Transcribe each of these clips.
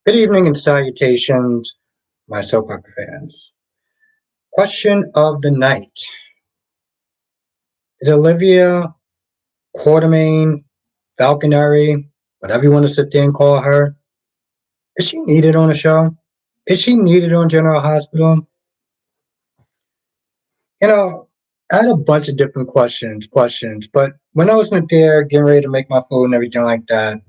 Good evening and salutations, my soap opera fans. Question of the night. Is Olivia, Quartermaine, Falconary, whatever you want to sit there and call her, is she needed on the show? Is she needed on General Hospital? You know, I had a bunch of different questions, but when I was in there getting ready to make my food and everything like that,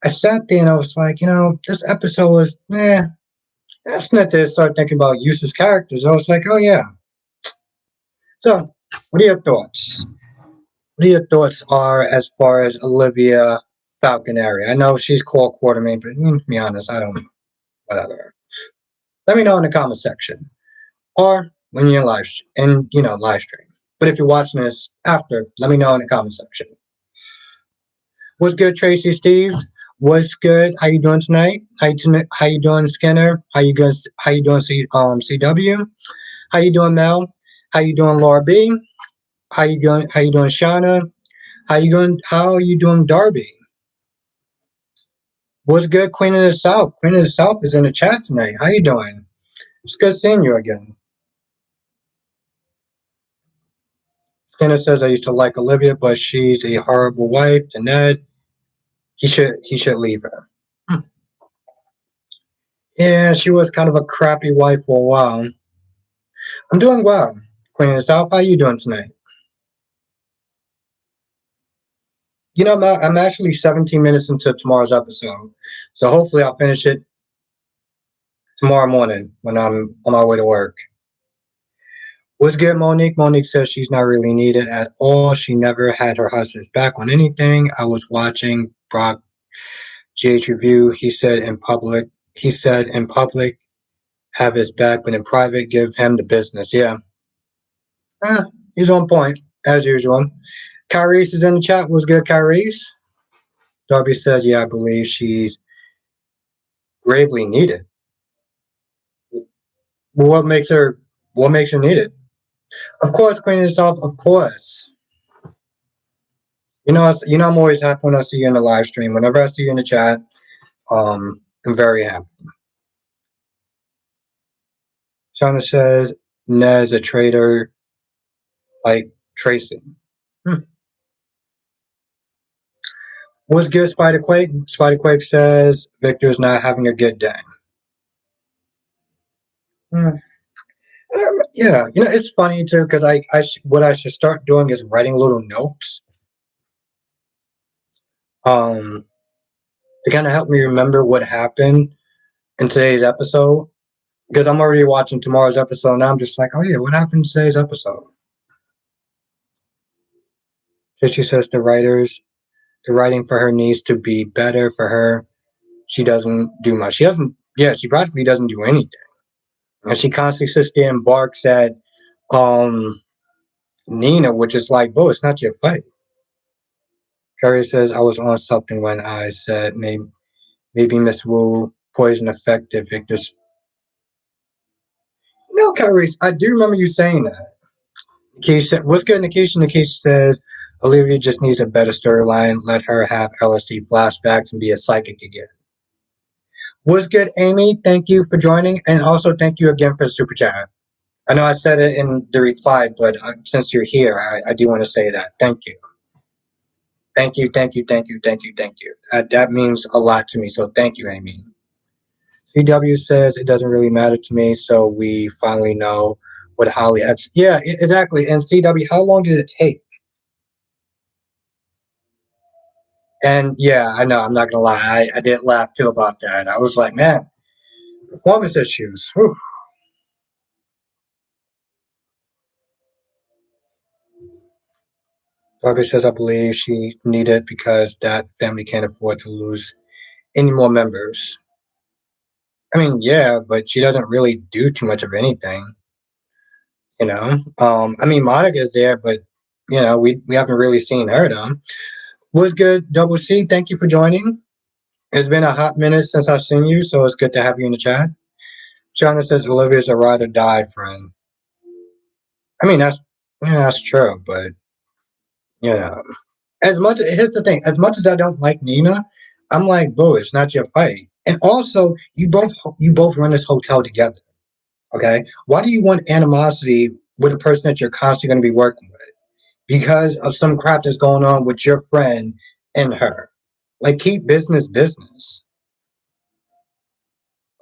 I sat there and I was like, this episode was, that's not to start thinking about useless characters. I was like, oh yeah. So, what are your thoughts? What are your thoughts are as far as Olivia Falconary? I know she's called Quartermaine, but to be honest, I don't know. Whatever. Let me know in the comment section. Or when you're live stream. But if you're watching this after, let me know in the comment section. What's good, Tracy Steves? What's good? How you doing tonight? How you doing, Skinner? How you doing, CW? How you doing, Mel? How you doing, Laura B? How you doing, Shauna? How are you doing, Darby? What's good, Queen of the South? Queen of the South is in the chat tonight. How you doing? It's good seeing you again. Skinner says I used to like Olivia, but she's a horrible wife to Ned. He should leave her. Yeah, she was kind of a crappy wife for a while. I'm doing well. Queen of the South, how you doing tonight? I'm actually 17 minutes into tomorrow's episode, so hopefully I'll finish it tomorrow morning when I'm on my way to work. What's good, Monique? Monique says she's not really needed at all. She never had her husband's back on anything. I was watching Brock GH review. He said in public, have his back, but in private, give him the business. Yeah. He's on point, as usual. Kyrese is in the chat. What's good, Kyrese? Darby said, yeah, I believe she's gravely needed. What makes her needed? Of course, Queen of the South, of course. I'm always happy when I see you in the live stream. Whenever I see you in the chat, I'm very happy. Shauna says Ned's a traitor like Tracy. What's good, Spider Quake? Spider Quake says Victor's not having a good day. Yeah, it's funny too because what I should start doing is writing little notes, to kind of help me remember what happened in today's episode. Because I'm already watching tomorrow's episode now. I'm just like, oh yeah, what happened in today's episode? She says the writing for her needs to be better for her. She doesn't do much. She practically doesn't do anything. And she constantly sits there and barks at Nina, which is like, bro, it's not your fight. Carrie says, I was on something when I said maybe Miss Wu poison effective Victor's. No, Carrie, I do remember you saying that. Nikisha, what's good, Nikisha? Nikisha says, Olivia just needs a better storyline. Let her have LSD flashbacks and be a psychic again. What's good, Amy? Thank you for joining. And also thank you again for the super chat. I know I said it in the reply, but since you're here, I do want to say that. Thank you. Thank you, thank you, thank you, thank you, thank you. That means a lot to me, so thank you, Amy. CW says it doesn't really matter to me, so we finally know what Holly. Yeah, exactly. And CW, how long did it take? And yeah, I know. I'm not gonna lie. I did laugh too about that. I was like, man, performance issues. Whew. Barbie says I believe she needed because that family can't afford to lose any more members. I mean, yeah, but she doesn't really do too much of anything. I mean, Monica is there, but we haven't really seen her though. What's good, Double C? Thank you for joining. It's been a hot minute since I've seen you, so it's good to have you in the chat. Shauna says Olivia's a ride or die friend. I mean, that's true, but you know, here's the thing. As much as I don't like Nina, I'm like, boo, it's not your fight. And also, you both run this hotel together. Okay, why do you want animosity with a person that you're constantly going to be working with because of some crap that's going on with your friend and her? Like, keep business business.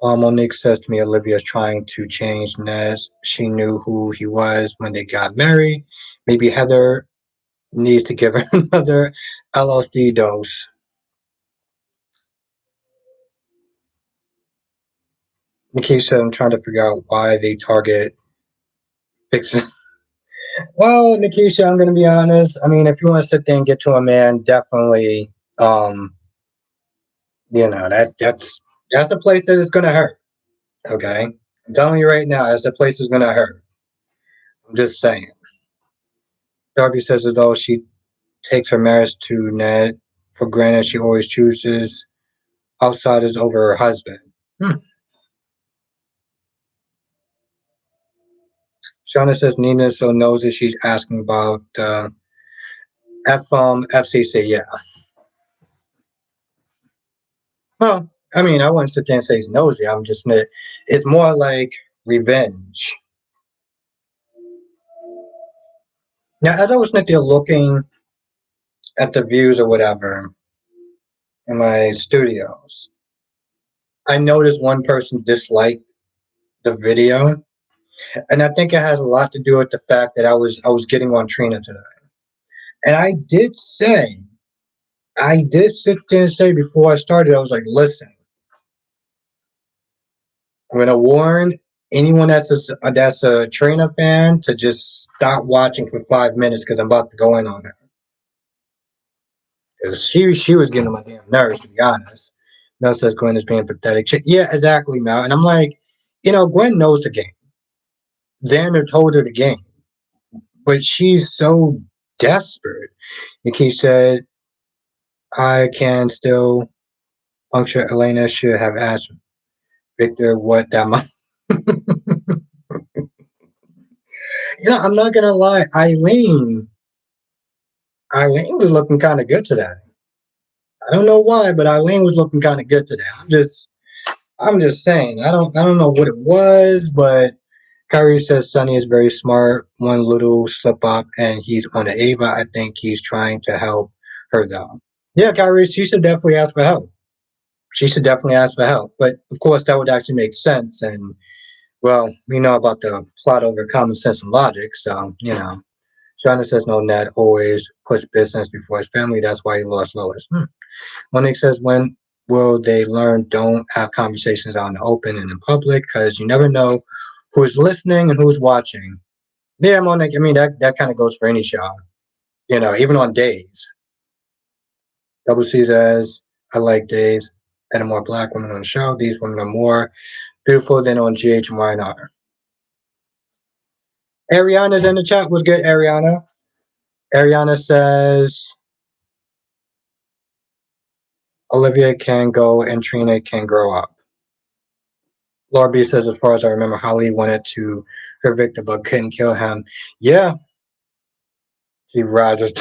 Monique says to me, Olivia's trying to change Nez. She knew who he was when they got married. Maybe Heather needs to give her another LSD dose. Nikki said, I'm trying to figure out why they target fixing. Well, Nikisha, I'm going to be honest. I mean, if you want to sit there and get to a man, definitely, um, that's a place that is going to hurt. Okay, I'm telling you right now, that's a place that's going to hurt. I'm just saying. Darby says as though she takes her marriage to Ned for granted. She always chooses outsiders over her husband. Hmm. Shauna says Nina so knows that she's asking about FCC. Yeah. Well, I mean, I wouldn't sit there and say he's nosy. I'm just it's more like revenge. Now, as I was sitting there looking at the views or whatever in my studios, I noticed one person disliked the video, and I think it has a lot to do with the fact that I was getting on Trina today, and I did sit there and say before I started, I was like, listen, I'm gonna warn anyone that's a Trina fan to just stop watching for 5 minutes because I'm about to go in on her. Because she was getting on my damn nerves, to be honest. Mel says Gwen is being pathetic. Yeah, exactly, Mel. And I'm like, Gwen knows the game. Xander told her the game, but she's so desperate. Nikki said, I can still puncture. Elena should have asked Victor what that might. I'm not gonna lie. Eileen was looking kind of good today. I don't know why, but Eileen was looking kind of good today. I'm just saying. I don't know what it was, but Kyrie says Sonny is very smart. One little slip up and he's on the Ava. I think he's trying to help her though. Yeah, Kyrie, she should definitely ask for help. She should definitely ask for help. But of course that would actually make sense and well, we know about the plot over common sense and logic, so China says no Ned always puts business before his family. That's why he lost Lois. Monique says, when will they learn don't have conversations out in the open and in public? Because you never know who's listening and who's watching. Yeah, Monique, I mean, that kind of goes for any show, even on days. Double C says, I like days. And more black women on the show. These women are more beautiful than on GH and YNR. Ariana's in the chat. Was good, Ariana? Ariana says, Olivia can go and Trina can grow up. Laura B says, as far as I remember, Holly wanted to her victim but couldn't kill him. Yeah, he rises.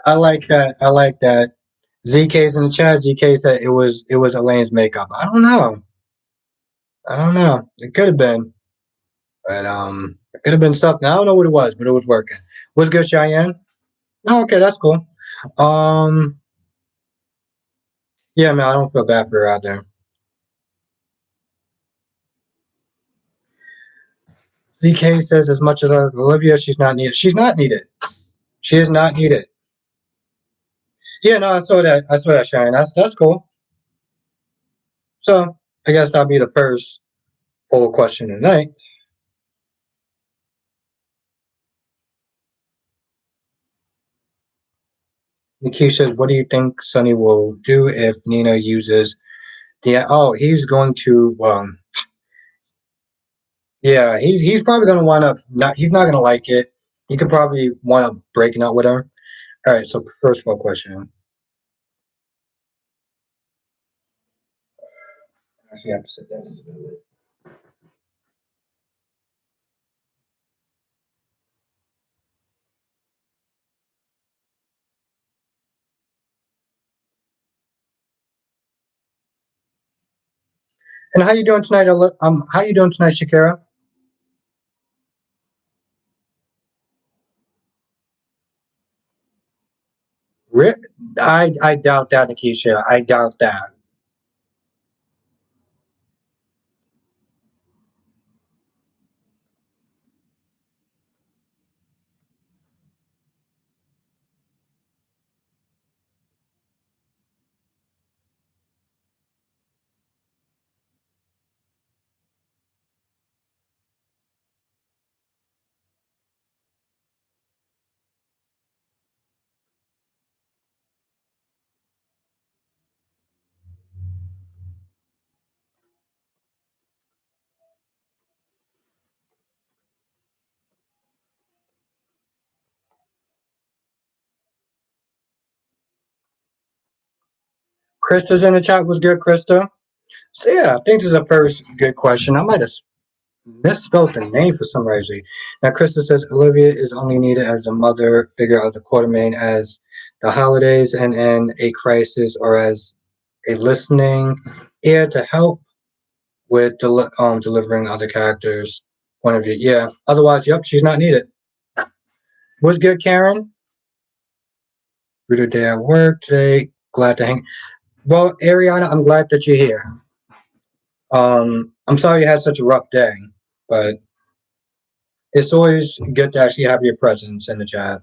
I like that. I like that. ZK's in the chat. ZK said it was Elaine's makeup. I don't know. I don't know. It could have been, but it could have been something. I don't know what it was, but it was working. What's good, Cheyenne? Oh, okay, that's cool. Um, yeah, man, I don't feel bad for her out there. ZK says as much as Olivia, she's not needed. She's not needed. She is not needed. Yeah, no, I saw that. I saw that, Shine. That's cool. So I guess that'll be the first poll question tonight. Nikki says, "What do you think Sonny will do if Nina uses the? Oh, he's going to. Yeah, he's probably going to wind up not. He's not going to like it. He could probably wind up breaking up with her. All right. So first poll question. Actually, I have to sit down. And how you doing tonight? How you doing tonight, Shakira? Re- I doubt that, Nikisha. I doubt that. Krista's in the chat. Was good, Krista? So yeah, I think this is the first good question. I might have misspelled the name for some reason. Now, Krista says Olivia is only needed as a mother figure of the Quartermaine as the holidays and in a crisis, or as a listening ear to help with delivering other characters' point of view. Yeah. Otherwise, yep, she's not needed. What's good, Karen? Brutal day at work today. Glad to hang. Well, Ariana, I'm glad that you're here. I'm sorry you had such a rough day, but it's always good to actually have your presence in the chat.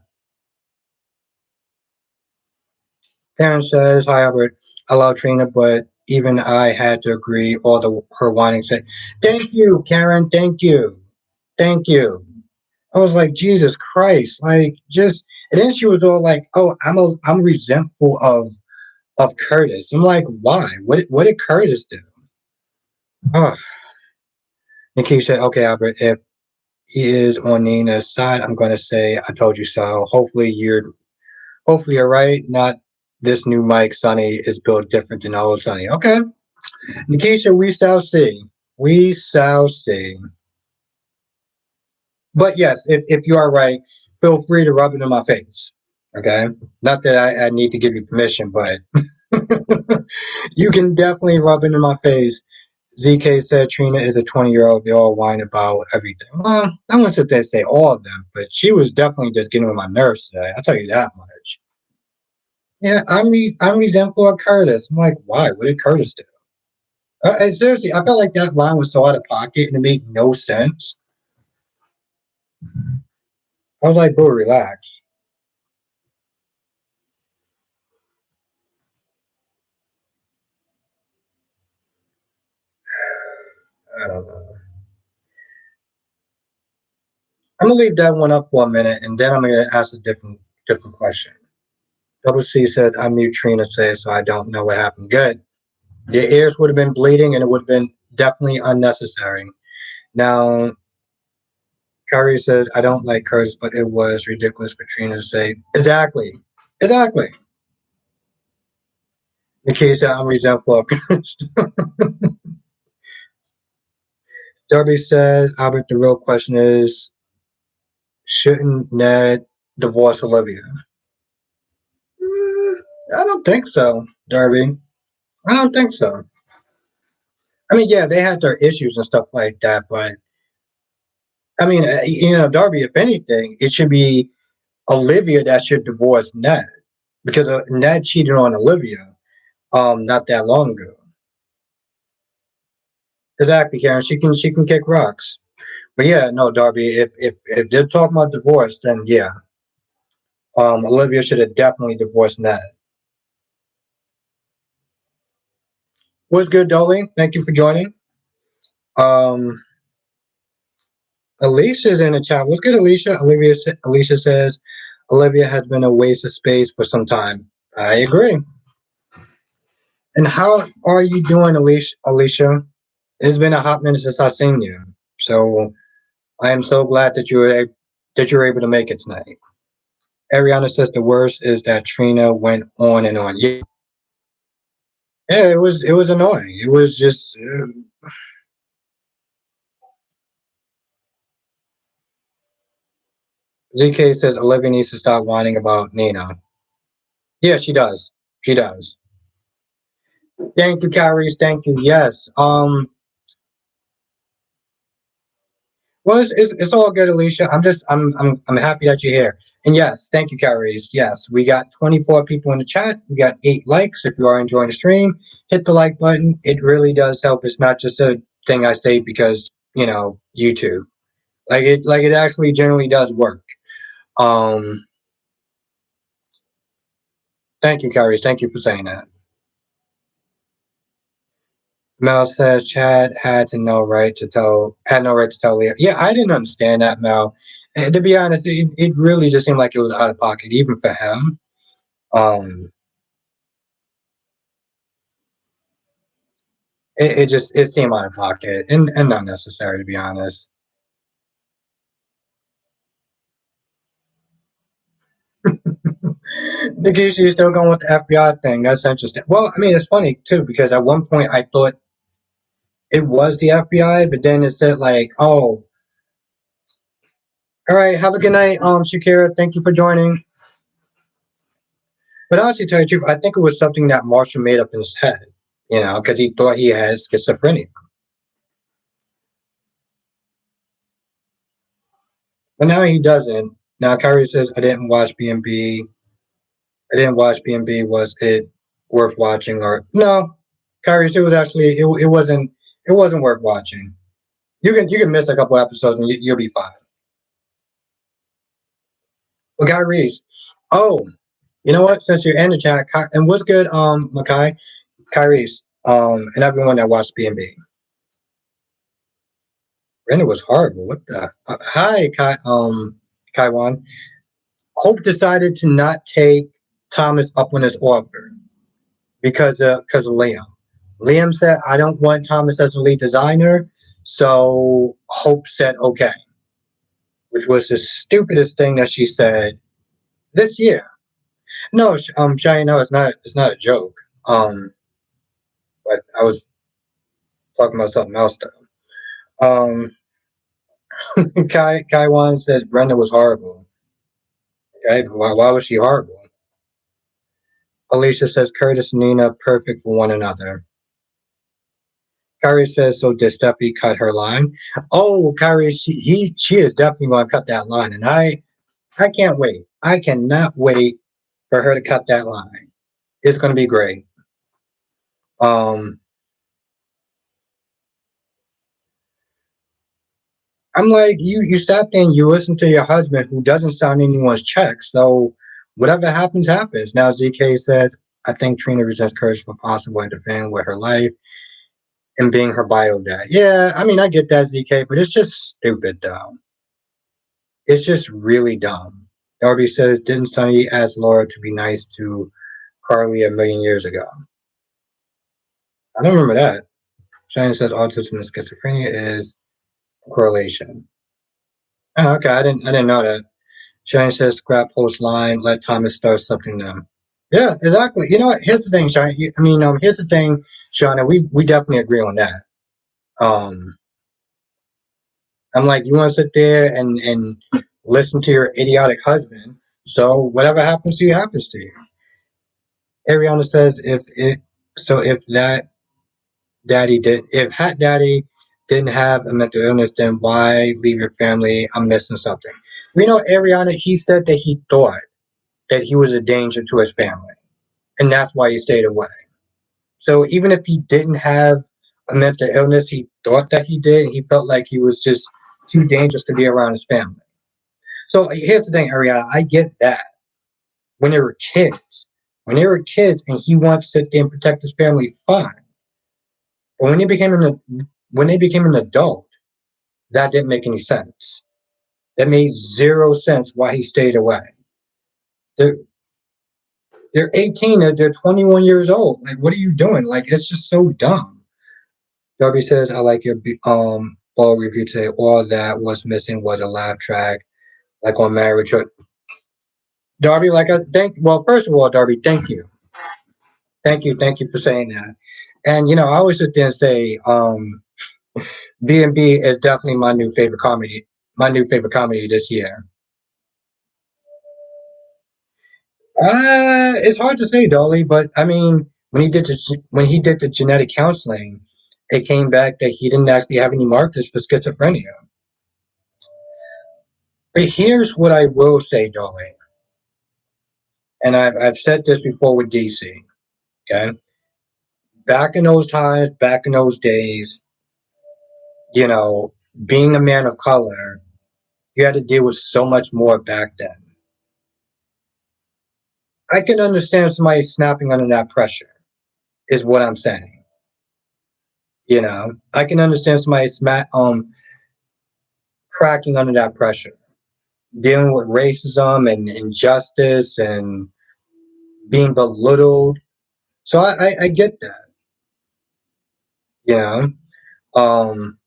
Karen says, "Hi Albert, I love Trina, but even I had to agree all the her whining said, thank you, Karen, thank you, thank you." I was like, Jesus Christ, like just and then she was all like, "Oh, I'm resentful of Curtis." I'm like, why? What did Curtis do? Oh, Nikki said, "Okay, Albert, if he is on Nina's side, I'm gonna say I told you so. Hopefully you're right. Not this new Mike Sonny is built different than old Sonny." Okay. Nikisha, we shall see. We shall see. But yes, if you are right, feel free to rub it in my face. Okay? Not that I need to give you permission, but you can definitely rub it in my face. ZK said Trina is a 20-year-old. They all whine about everything. Well, I wouldn't sit there and say all of them, but she was definitely just getting on my nerves today. I'll tell you that much. Yeah, I'm resentful of Curtis. I'm like, why? What did Curtis do? And seriously, I felt like that line was so out of pocket and it made no sense. I was like, bro, relax. I don't know. I'm gonna leave that one up for a minute, and then I'm gonna ask a different question. Double C says I'm mute. Trina says so. I don't know what happened. Good. Your ears would have been bleeding, and it would have been definitely unnecessary. Now, Kyrie says I don't like Curtis, but it was ridiculous for Trina to say exactly, exactly. Nikki said I'm resentful of Curtis. Darby says Albert. The real question is, shouldn't Ned divorce Olivia? Mm, I don't think so, Darby. I don't think so. I mean, yeah, they had their issues and stuff like that, but I mean, Darby, if anything, it should be Olivia that should divorce Ned because Ned cheated on Olivia not that long ago. Exactly, Karen. She can kick rocks. But yeah, no, Darby, if they're talking about divorce, then yeah, Olivia should have definitely divorced Ned. What's good, Dolly? Thank you for joining. Um, Alicia's in the chat. What's good, Alicia? Alicia says Olivia has been a waste of space for some time. I agree. And how are you doing, Alicia? Alicia, it's been a hot minute since I've seen you. So I am so glad that you're able to make it tonight. Ariana says the worst is that Trina went on and on. Yeah, yeah, it was annoying. It was just ZK says Olivia needs to stop whining about Nina. Yeah, she does. She does. Thank you, Kyrie. Thank you. Yes. Well, it's all good, Alicia. I'm happy that you're here. And yes, thank you, Kyrie. Yes, we got 24 people in the chat. We got 8 likes. If you are enjoying the stream, hit the like button. It really does help. It's not just a thing I say because YouTube. Like it actually generally does work. Um, Thank you, Kyrie. Thank you for saying that. Mel says Chad had no right to tell Leah. Yeah, I didn't understand that, Mel. And to be honest, it really just seemed like it was out of pocket, even for him. Um, it seemed out of pocket and not necessary, to be honest. Nikisha, you're still going with the FBI thing. That's interesting. Well, I mean, it's funny too because at one point I thought it was the FBI, but then it said like, "Oh, all right, have a good night, Shakira. Thank you for joining." But honestly, to tell you the truth, I think it was something that Marshall made up in his head, because he thought he had schizophrenia. But now he doesn't. Now Kyrie says, "I didn't watch B&B. I didn't watch B&B. Was it worth watching?" Or no, Kyrie, it wasn't worth watching. You can miss a couple episodes and you'll be fine. Well, Kyrie, oh, you know what? Since you're in the chat, and what's good, Makai, Kyrie, and everyone that watched B&B. Brenda was horrible. What the? Hi, Kaiwan. Hope decided to not take Thomas up on his offer because of Liam. Liam said, "I don't want Thomas as the lead designer," so Hope said, "Okay," which was the stupidest thing that she said this year. No, Cheyenne, no, it's not a joke. But I was talking about something else though. Kaiwan says Brenda was horrible. Okay, why was she horrible? Alicia says Curtis and Nina perfect for one another. Kyrie says, so did Steffi cut her line? Oh, Kyrie, she is definitely going to cut that line, and I can't wait. I cannot wait for her to cut that line. It's going to be great. Um, I'm like, you sat there and you listen to your husband who doesn't sign anyone's check, so whatever happens, happens. Now ZK says, I think Trina resents courage for possible interfering with her life and being her bio dad. Yeah, I mean, I get that, ZK, but it's just stupid, though. It's just really dumb. Darby says, didn't Sonny ask Laura to be nice to Carly a million years ago? I don't remember that. Shannon says autism and schizophrenia is a correlation. Oh, okay, I didn't know that. Shannon says scrap post line, let Thomas start something new. Yeah, exactly. You know what? Here's the thing, Shannon. Here's the thing, Shannon. We definitely agree on that. Um, I'm like, you want to sit there and listen to your idiotic husband. So whatever happens to you, happens to you. Ariana says, if that if Hat Daddy didn't have a mental illness, then why leave your family? I'm missing something. Ariana, he said that he thought that he was a danger to his family, and that's why he stayed away. So even if he didn't have a mental illness, he thought that he did. He felt like he was just too dangerous to be around his family. So here's the thing, Ariana, I get that. When they were kids and he wants to sit there and protect his family, fine. But when they became an adult, that didn't make any sense. That made zero sense why he stayed away. They're they're 18, they're 21 years old. Like, what are you doing? Like, it's just so dumb. Darby says, I like your ball review today. All that was missing was a laugh track, like on Marriage. Darby, first of all, Darby, thank you. Thank you for saying that. And I always sit there and say, B&B is definitely my new favorite comedy. My new favorite comedy this year. It's hard to say, Dolly, but I mean, when he did the genetic counseling, it came back that he didn't actually have any markers for schizophrenia. But here's what I will say, Darlene, and I've said this before with DC. Okay, back in those times, back in those days, you know, being a man of color, you had to deal with so much more back then. I can understand somebody snapping under that pressure, is what I'm saying. You know, I can understand somebody cracking under that pressure, dealing with racism and injustice and being belittled. So I get that, you know. Um,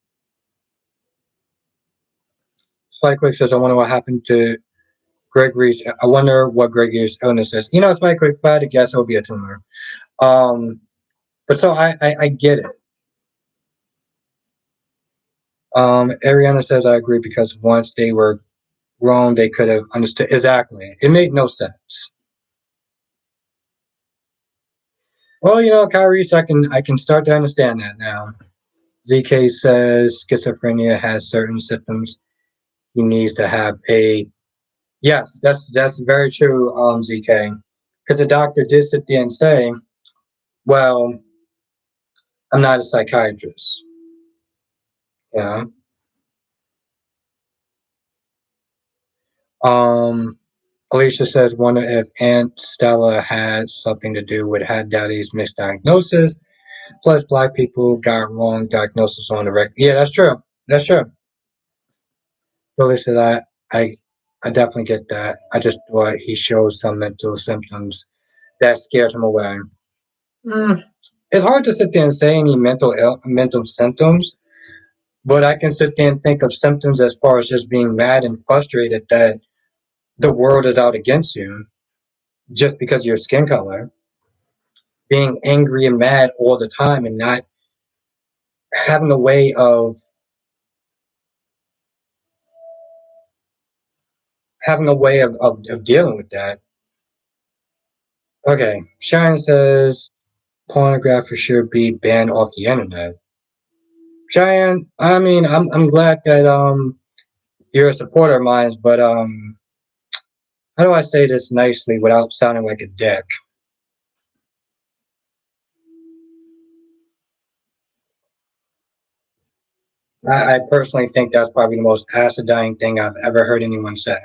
Spike Quick says, I wonder what happened to Gregory's. I wonder what Gregory's illness is. You know, Spike Quick, if I had to guess, it would be a tumor. Um, but so I get it. Ariana says, I agree because once they were grown, they could have understood. Exactly. It made no sense. Well, you know, Kyrie, I can start to understand that now. ZK says schizophrenia has certain symptoms. He needs to have a yes. That's very true, ZK, because the doctor did sit there and say, "Well, I'm not a psychiatrist." Yeah. Um. Alicia says, "Wonder if Aunt Stella has something to do with Had Daddy's misdiagnosis. Plus, black people got wrong diagnosis on the record." Yeah, that's true. That's true. Billy said, I, I definitely get that. I just thought he showed some mental symptoms that scared him away. Mm, it's hard to sit there and say any mental symptoms, but I can sit there and think of symptoms as far as just being mad and frustrated that the world is out against you just because of your skin color, being angry and mad all the time and not having a way of having a way of dealing with that. Okay, Shine says pornography should be banned off the internet. Cheyenne, I mean, I'm glad that you're a supporter of mine, but how do I say this nicely without sounding like a dick? I personally think that's probably the most acidine thing I've ever heard anyone say.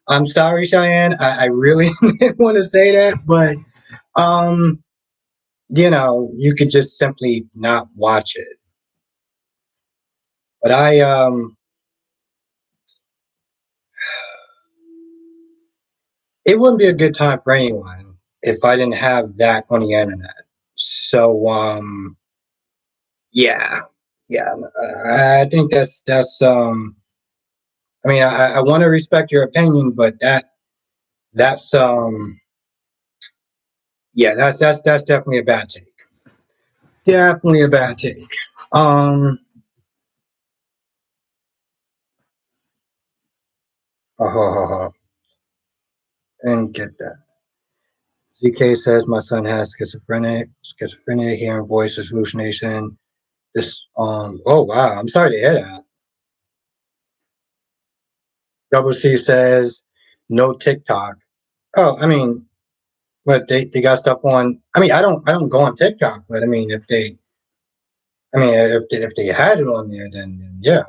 I'm sorry, Cheyenne. I really didn't want to say that, but um, you could just simply not watch it. But it wouldn't be a good time for anyone if I didn't have that on the internet. So yeah, yeah. I think that's. I mean, I want to respect your opinion, but that's. Yeah, that's definitely a bad take. Definitely a bad take. Um, and get that. ZK says my son has schizophrenia, hearing voices, hallucination. This oh wow, I'm sorry to hear that. Double C says no TikTok. Oh, I mean, but they got stuff on. I mean, I don't go on TikTok, but I mean, if they had it on there, then yeah.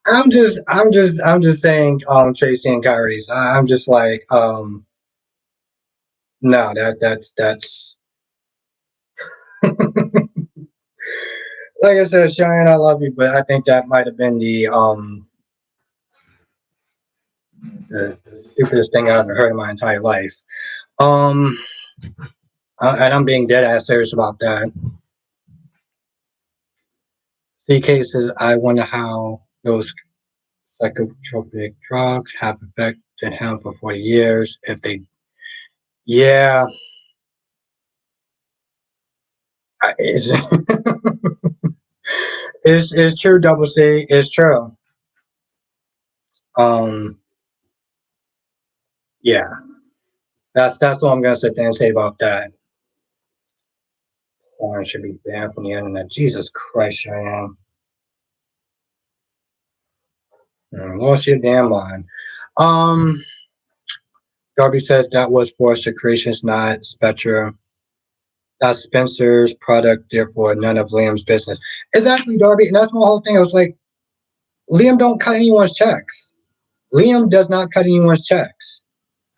I'm just saying, Tracy and Kyrie's. I'm just like, no, that's like I said, Cheyenne, I love you, but I think that might have been the stupidest thing I've ever heard in my entire life. Um, and I'm being dead ass serious about that. CK says, I wonder how those psychotropic drugs have affected him for 40 years. If they, yeah, it's, it's true, Double C, it's true. Um, yeah, that's all I'm gonna sit there and say about that. Porn should be banned from the internet. Jesus Christ, Cheyenne. Lost your damn mind. Um, Darby says that was Forrester Creations, not Spectra. That's Spencer's product, therefore none of Liam's business. Exactly, Darby, and that's my whole thing. I was like, Liam don't cut anyone's checks. Liam does not cut anyone's checks.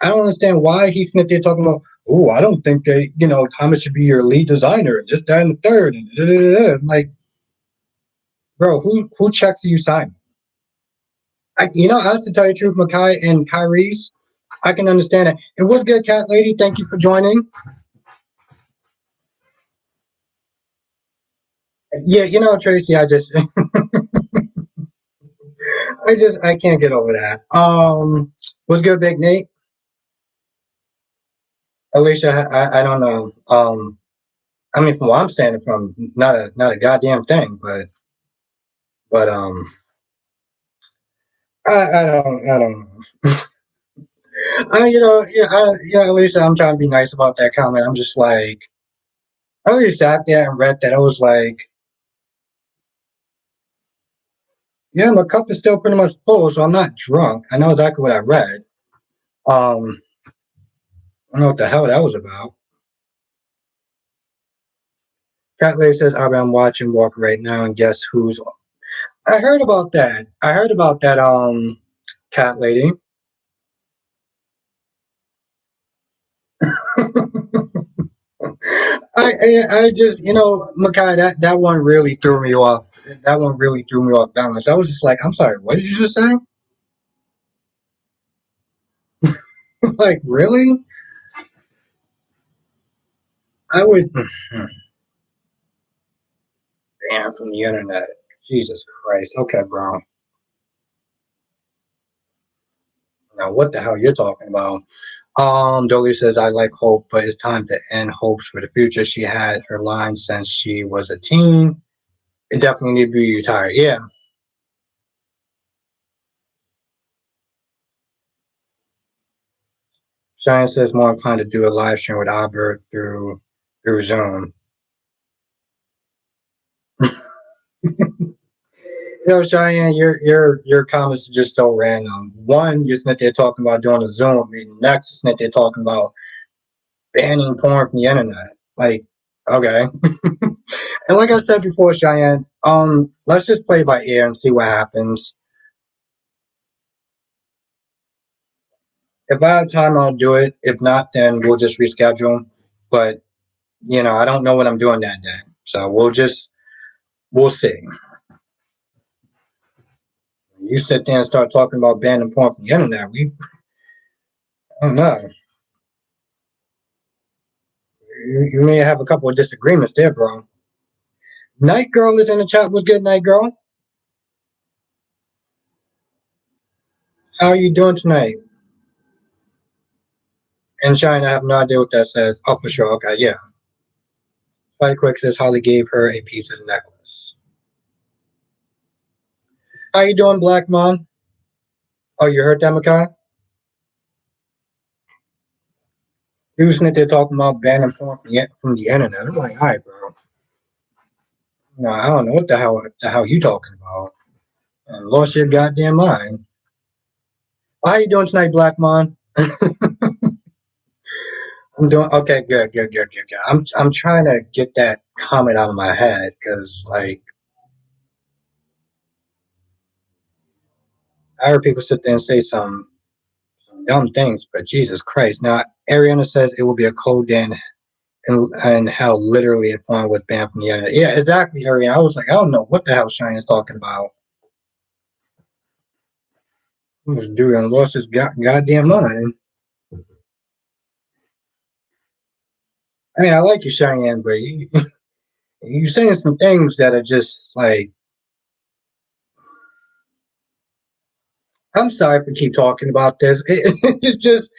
I don't understand why he's sitting there talking about, oh, I don't think Thomas should be your lead designer, this, that, and the third. And da, da, da, da. Like, bro, who checks are you signing? Honestly, to tell you the truth, Makai and Kyrie's, I can understand it. It was good, Cat Lady. Thank you for joining. Yeah, Tracy, I can't get over that. Was good, Big Nate. Alicia, I don't know. I mean, from where I'm standing from, not a goddamn thing, but I don't know. Alicia, I'm trying to be nice about that comment. I'm just like, I really sat there and read that. I was like, yeah, my cup is still pretty much full, so I'm not drunk. I know exactly what I read. I don't know what the hell that was about. Cat Lady says, I'm watching Walk right now, and guess who's. I heard about that. Cat Lady. I just, Makai, that one really threw me off. That one really threw me off balance. I was just like, I'm sorry, what did you just say? Like, really? I would ban from the internet. Jesus Christ. Okay, bro. Now, what the hell you're talking about? Dolly says, I like Hope, but it's time to end hopes for the future. She had her line since she was a teen. It definitely need to be retired. Yeah. Cheyenne says more inclined to do a live stream with Albert through Zoom. Cheyenne, your comments are just so random. One, you're sitting there talking about doing a Zoom meeting. Next, you're sitting there talking about banning porn from the internet. Like, okay. And like I said before, Cheyenne, let's just play by ear and see what happens. If I have time, I'll do it. If not, then we'll just reschedule. But I don't know what I'm doing that day, so we'll see. You sit there and start talking about banning porn from the internet. I don't know. You may have a couple of disagreements there, bro. Night Girl is in the chat. What's good, Night Girl? How are you doing tonight? And Shine, I have no idea what that says. Oh, for sure. Okay, yeah. Fight Quick says Holly gave her a piece of the necklace. How you doing, Black Mom? Oh, you heard that, Makai? He was sitting there talking about banning porn from the internet. I'm like, all right, bro. No, I don't know what the hell you talking about. And lost your goddamn mind. How you doing tonight, Black Mon? I'm doing okay. Good. I'm trying to get that comment out of my head because, like, I heard people sit there and say some dumb things, but Jesus Christ! Now, Ariana says it will be a cold day and how literally a porn was banned from the internet. Yeah, exactly, Ariana. I was like, I don't know what the hell Shine is talking about. This dude and lost his goddamn mind. I mean, I like you, Cheyenne, but you're saying some things that are just like, I'm sorry for keep talking about this. It's just,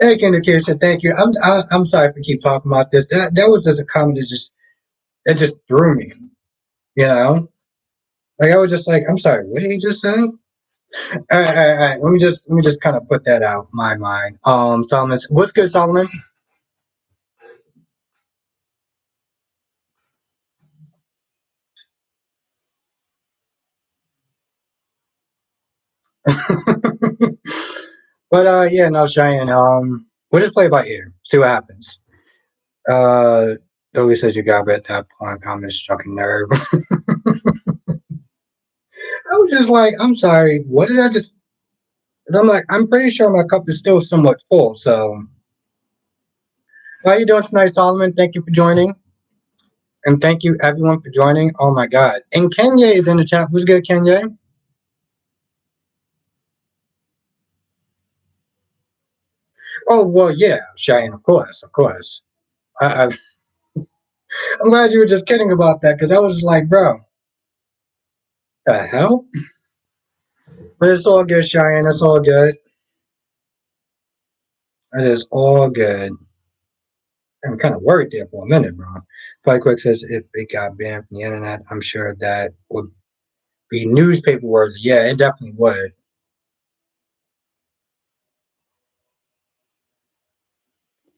thank you, Nikisha. Thank you. I'm sorry for keep talking about this. That was just a comment that just threw me. You know, like I was just like, I'm sorry. What did he just say? All right. Let me just kind of put that out my mind. Solomon, what's good, Solomon? But yeah, no, Cheyenne. We'll just play it by ear. See what happens. Uh, Dolly says you got at that point. I'm just struck a nerve. I was just like, I'm sorry. What did I just? And I'm like, I'm pretty sure my cup is still somewhat full. So, how you doing tonight, Solomon? Thank you for joining, and thank you everyone for joining. Oh my God! And Kenya is in the chat. Who's good, Kenya? Oh well, yeah, Cheyenne. Of course, of course. I'm glad you were just kidding about that because I was like, bro, the hell? But it's all good, Cheyenne. It's all good. It is all good. I'm kind of worried there for a minute, bro. Probably Quick says if it got banned from the internet, I'm sure that would be newspaper worthy. Yeah, it definitely would.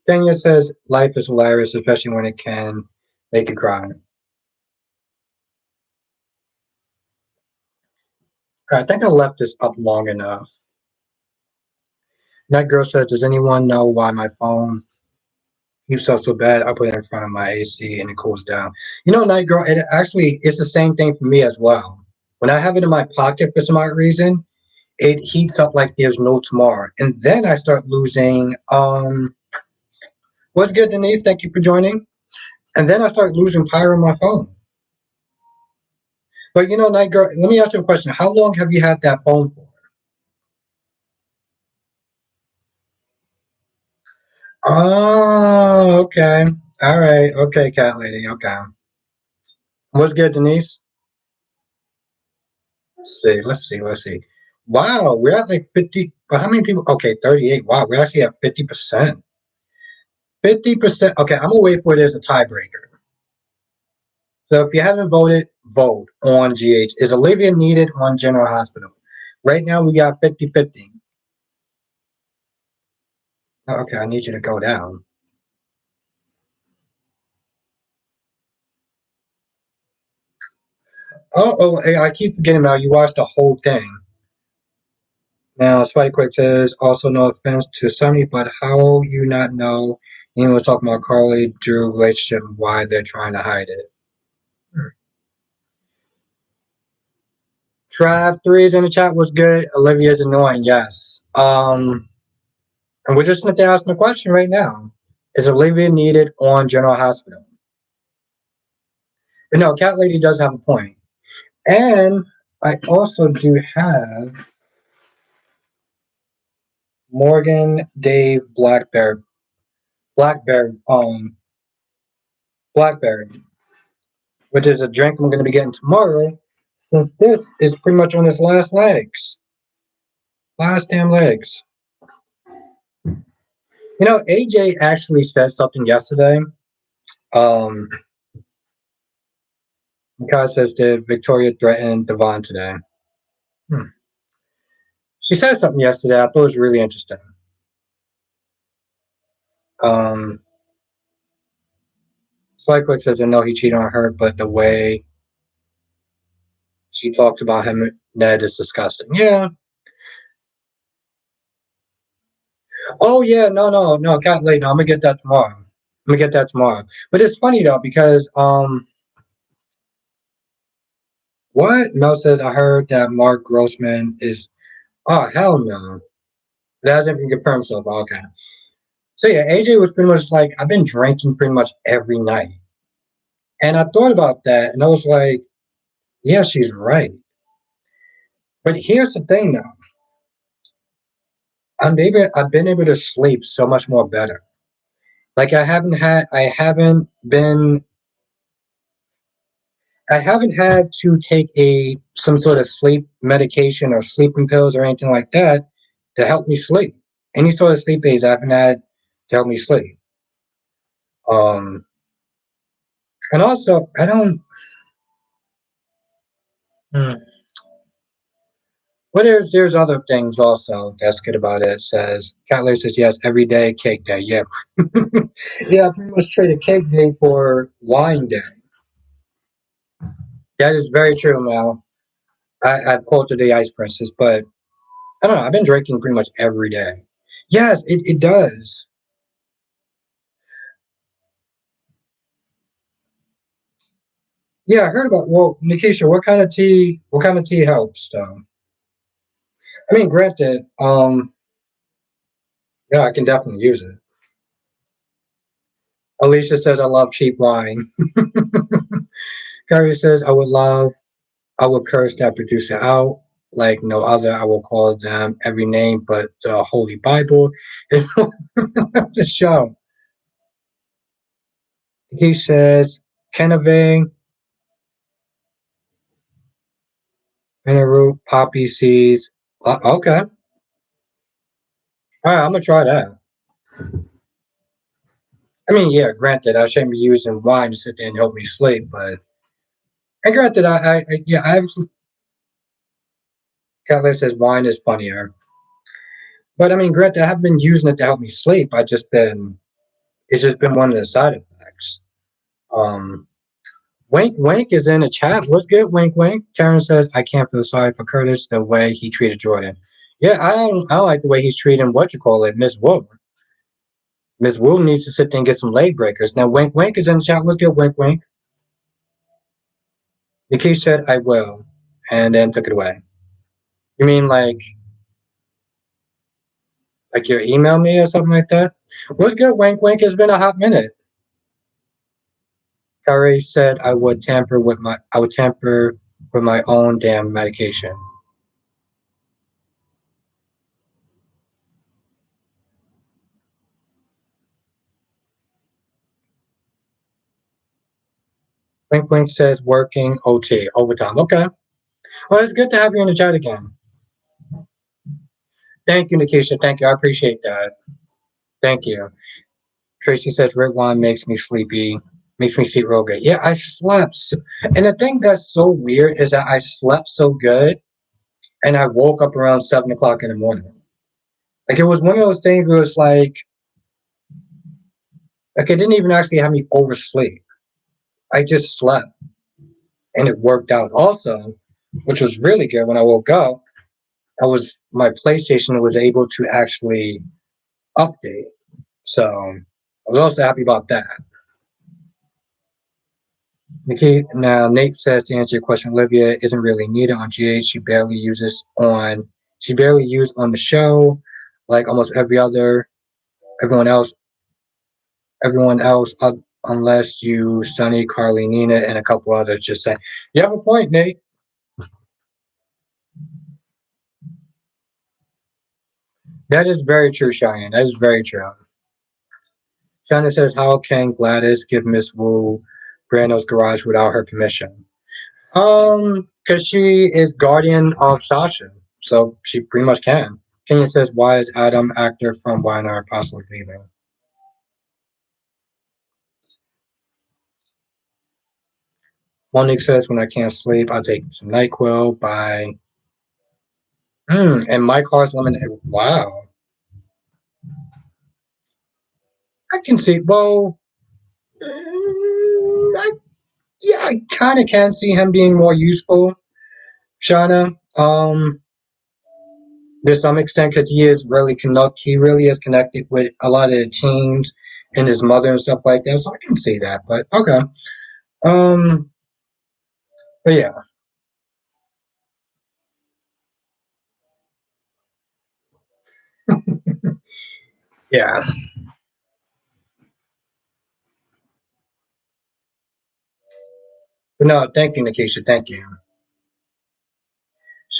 Kenya says life is hilarious, especially when it can make you cry. I think I left this up long enough. That girl says, does anyone know why my phone heats up so bad? I put it in front of my AC and it cools down. You know, Night Girl, it actually it's the same thing for me as well. When I have it in my pocket for some odd reason, it heats up like there's no tomorrow. And then I start losing what's good, Denise? Thank you for joining. And then I start losing power on my phone. But you know, Night Girl, let me ask you a question. How long have you had that phone for? Oh, okay. All right. Okay, cat lady. Okay. What's good, Denise? Let's see. Let's see. Let's see. Wow, we're at like 50. But how many people? Okay, 38. Wow, we're actually at 50%. 50%. Okay, I'm gonna wait for it as a tiebreaker. So if you haven't voted, vote on GH. Is Olivia needed on General Hospital? Right now we got 50-50. Okay, I need you to go down. Oh, hey, I keep forgetting now. You watched the whole thing. Now, Spidey Quick says, also no offense to Sunny, but how you not know anyone was talking about Carly Drew relationship and why they're trying to hide it? Trav threes in the chat was good. Olivia's annoying, yes. And we're just going to ask the question right now. Is Olivia needed on General Hospital? But no, Cat Lady does have a point. And I also do have Morgan Dave Blackberry, which is a drink I'm going to be getting tomorrow. Since this is pretty much on its last legs, last damn legs. You know, AJ actually said something yesterday. Um, Because says, did Victoria threaten Devon today? Hmm. She said something yesterday. I thought it was really interesting. Um, Slyquick says, I know he cheated on her, but the way she talks about him, Ned, is disgusting. Yeah. Oh, yeah. No. Cat late. No, I'm gonna get that tomorrow. I'm gonna get that tomorrow. But it's funny though because what Mel says, I heard that Mark Grossman is. Oh hell no, that hasn't been confirmed so far. Okay. So yeah, AJ was pretty much like, I've been drinking pretty much every night, and I thought about that, and I was like, yeah, she's right. But here's the thing though. I've been able to sleep so much more better. Like I haven't had to take a some sort of sleep medication or sleeping pills or anything like that to help me sleep. Any sort of sleep aids I haven't had to help me sleep. Um, and also I don't. Hmm. But there's other things also that's good about it. It says Cat says yes, every day cake day. Yeah, yeah. I pretty much traded cake day for wine day. That is very true, Mel. I've quoted the Ice Princess, but I don't know. I've been drinking pretty much every day. Yes, it does. Yeah, I heard about. Well, Nikisha, what kind of tea? What kind of tea helps, though? I mean, granted, yeah, I can definitely use it. Alicia says I love cheap wine. Carrie says I would curse that producer out like no other. I will call them every name but the Holy Bible. The show. He says Kennevain, root, poppy seeds. Okay. All right, I'm gonna try that. I mean, yeah, granted, I shouldn't be using wine to sit there and help me sleep, but and granted, yeah, I actually Cutler says wine is funnier, but I mean, granted, I have been using it to help me sleep. It's just been one of the side effects. Um, Wink Wink is in the chat. What's good, Wink Wink? Karen says I can't feel sorry for Curtis the way he treated Jordan. Yeah, I don't like the way he's treating what you call it, Miss Wu. Miss Wu needs to sit there and get some leg breakers. Now Wink Wink is in the chat. Let's get Wink Wink. Nikki said I will, and then took it away. You mean like you email me or something like that? What's good, Wink Wink? It's been a hot minute. Kari said I would tamper with my own damn medication. Wink Wink says working OT overtime. Okay. Well, it's good to have you in the chat again. Thank you, Nikisha. Thank you. I appreciate that. Thank you. Tracy says red wine makes me sleepy, makes me sleep real good. Yeah, I slept. And the thing that's so weird is that I slept so good and I woke up around 7 o'clock in the morning. Like it was one of those things where it's like it didn't even actually have me oversleep. I just slept and it worked out also, which was really good. When I woke up, my PlayStation was able to actually update. So I was also happy about that. Nikki, now Nate says to answer your question, Olivia isn't really needed on GH. She barely used on the show, like almost everyone else, everyone else, unless you, Sunny, Carly, Nina, and a couple others. Just saying, you have a point, Nate. That is very true, Cheyenne. That is very true. China says, how can Gladys give Miss Wu Brando's garage without her permission? Because she is guardian of Sasha, so she pretty much can. Kenya says, "Why is Adam actor from Weiner possibly leaving?" Monique says, "When I can't sleep, I take some Nyquil by and my car's limited." Wow, I can see. Well, I, yeah, I kind of can see him being more useful, Shauna. To some extent, because he really is connected with a lot of the teams and his mother and stuff like that. So I can see that. But okay. Um, but yeah, yeah. But no, thank you, Nikisha. Thank you.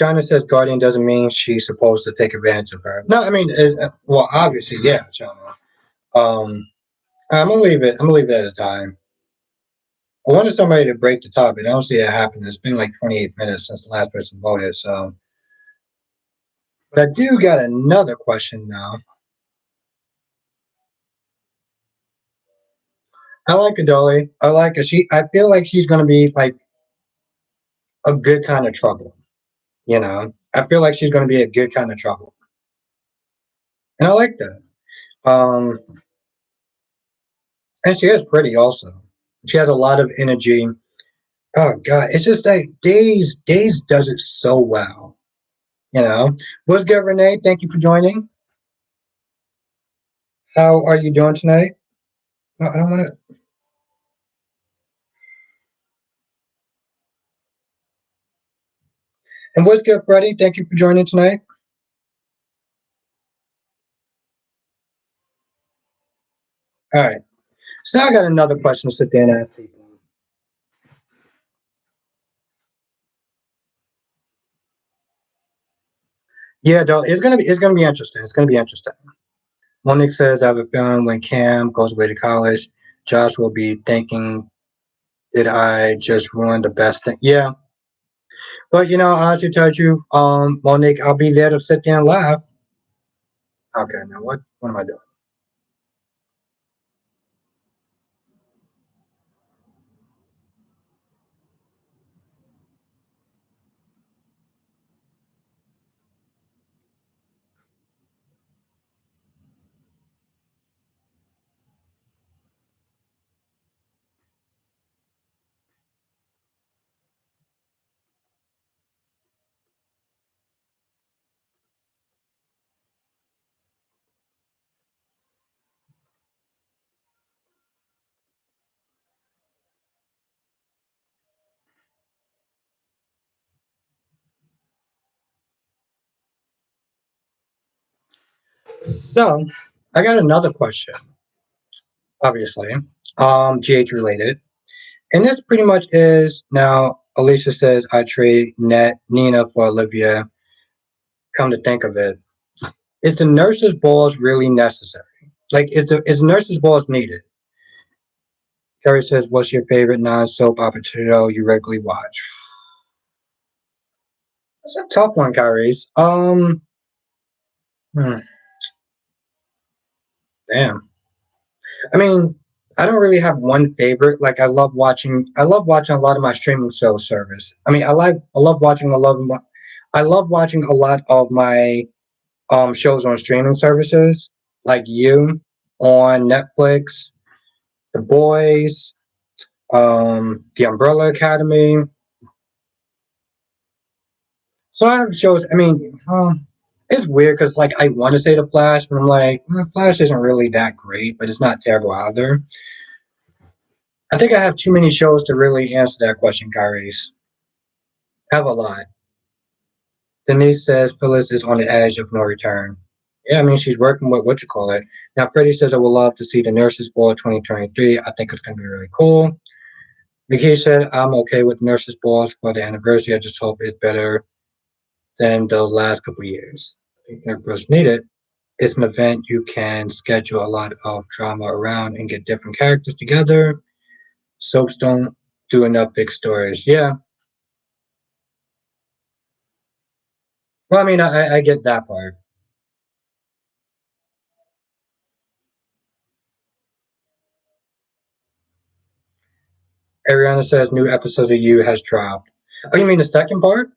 Shauna says Guardian doesn't mean she's supposed to take advantage of her. No, I mean, well, obviously, yeah, Shauna. Um, I'm gonna leave it. I'm gonna leave it at a time. I wanted somebody to break the topic. I don't see it happen. It's been like 28 minutes since the last person voted. So, but I do got another question now. I like Adoli. I like her. I feel like she's gonna be like a good kind of trouble. You know, I feel like she's gonna be a good kind of trouble, and I like that. Um, and she is pretty also. She has a lot of energy. Oh God, it's just like Days does it so well. You know, what's good, Renee? Thank you for joining. How are you doing tonight? No, I don't want to. And what's good, Freddie? Thank you for joining tonight. All right. So now I got another question to sit there and ask people. Yeah, though it's gonna be interesting. It's gonna be interesting. Monique says, I have a feeling when Cam goes away to college, Josh will be thinking, did I just ruin the best thing? Yeah. But honestly tell you, Monique, I'll be there to sit there and laugh. Okay, now what am I doing? So I got another question, obviously. GH related. And this pretty much is now Alicia says I trade Nina for Olivia. Come to think of it, is the nurse's balls really necessary? Like, is nurse's balls needed? Carrie says, "What's your favorite non-soap opera show you regularly watch?" That's a tough one, Kyrie's. Hmm, damn. I mean, I don't really have one favorite. Like, I love watching a lot of my streaming show service. I mean, I love watching a lot of my, I love watching a lot of my shows on streaming services, like You on Netflix, The Boys, The Umbrella Academy. So I have shows. I mean, it's weird because like I want to say The Flash, but I'm like, Flash isn't really that great, but it's not terrible either. I think I have too many shows to really answer that question, Kyrie's. I have a lot. Denise says Phyllis is on the edge of no return. Yeah, I mean she's working with what you call it. Now Freddie says I would love to see the Nurses Ball 2023. I think it's gonna be really cool. Nikki said I'm okay with Nurses Balls for the anniversary. I just hope it's better than the last couple of years. I think Nurses need it. It's an event you can schedule a lot of drama around and get different characters together. Soaps don't do enough big stories. Yeah. Well, I mean, I get that part. Ariana says new episodes of You has dropped. Oh, you mean the second part?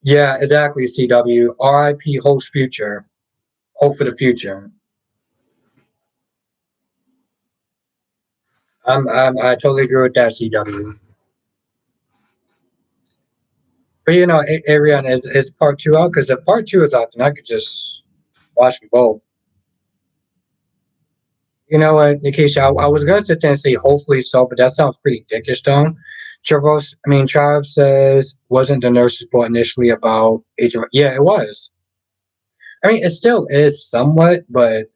Yeah, exactly. CW. RIP. Hope's future. Hope for the future. I totally agree with that. CW. But Ariana, is part two out? Because if part two is out, then I could just watch them both. You know what, Nikisha? I was gonna sit there and say hopefully so, but that sounds pretty dickish, though. Trav says wasn't the nurse's report initially about HR? Yeah, it was. I mean, it still is somewhat, but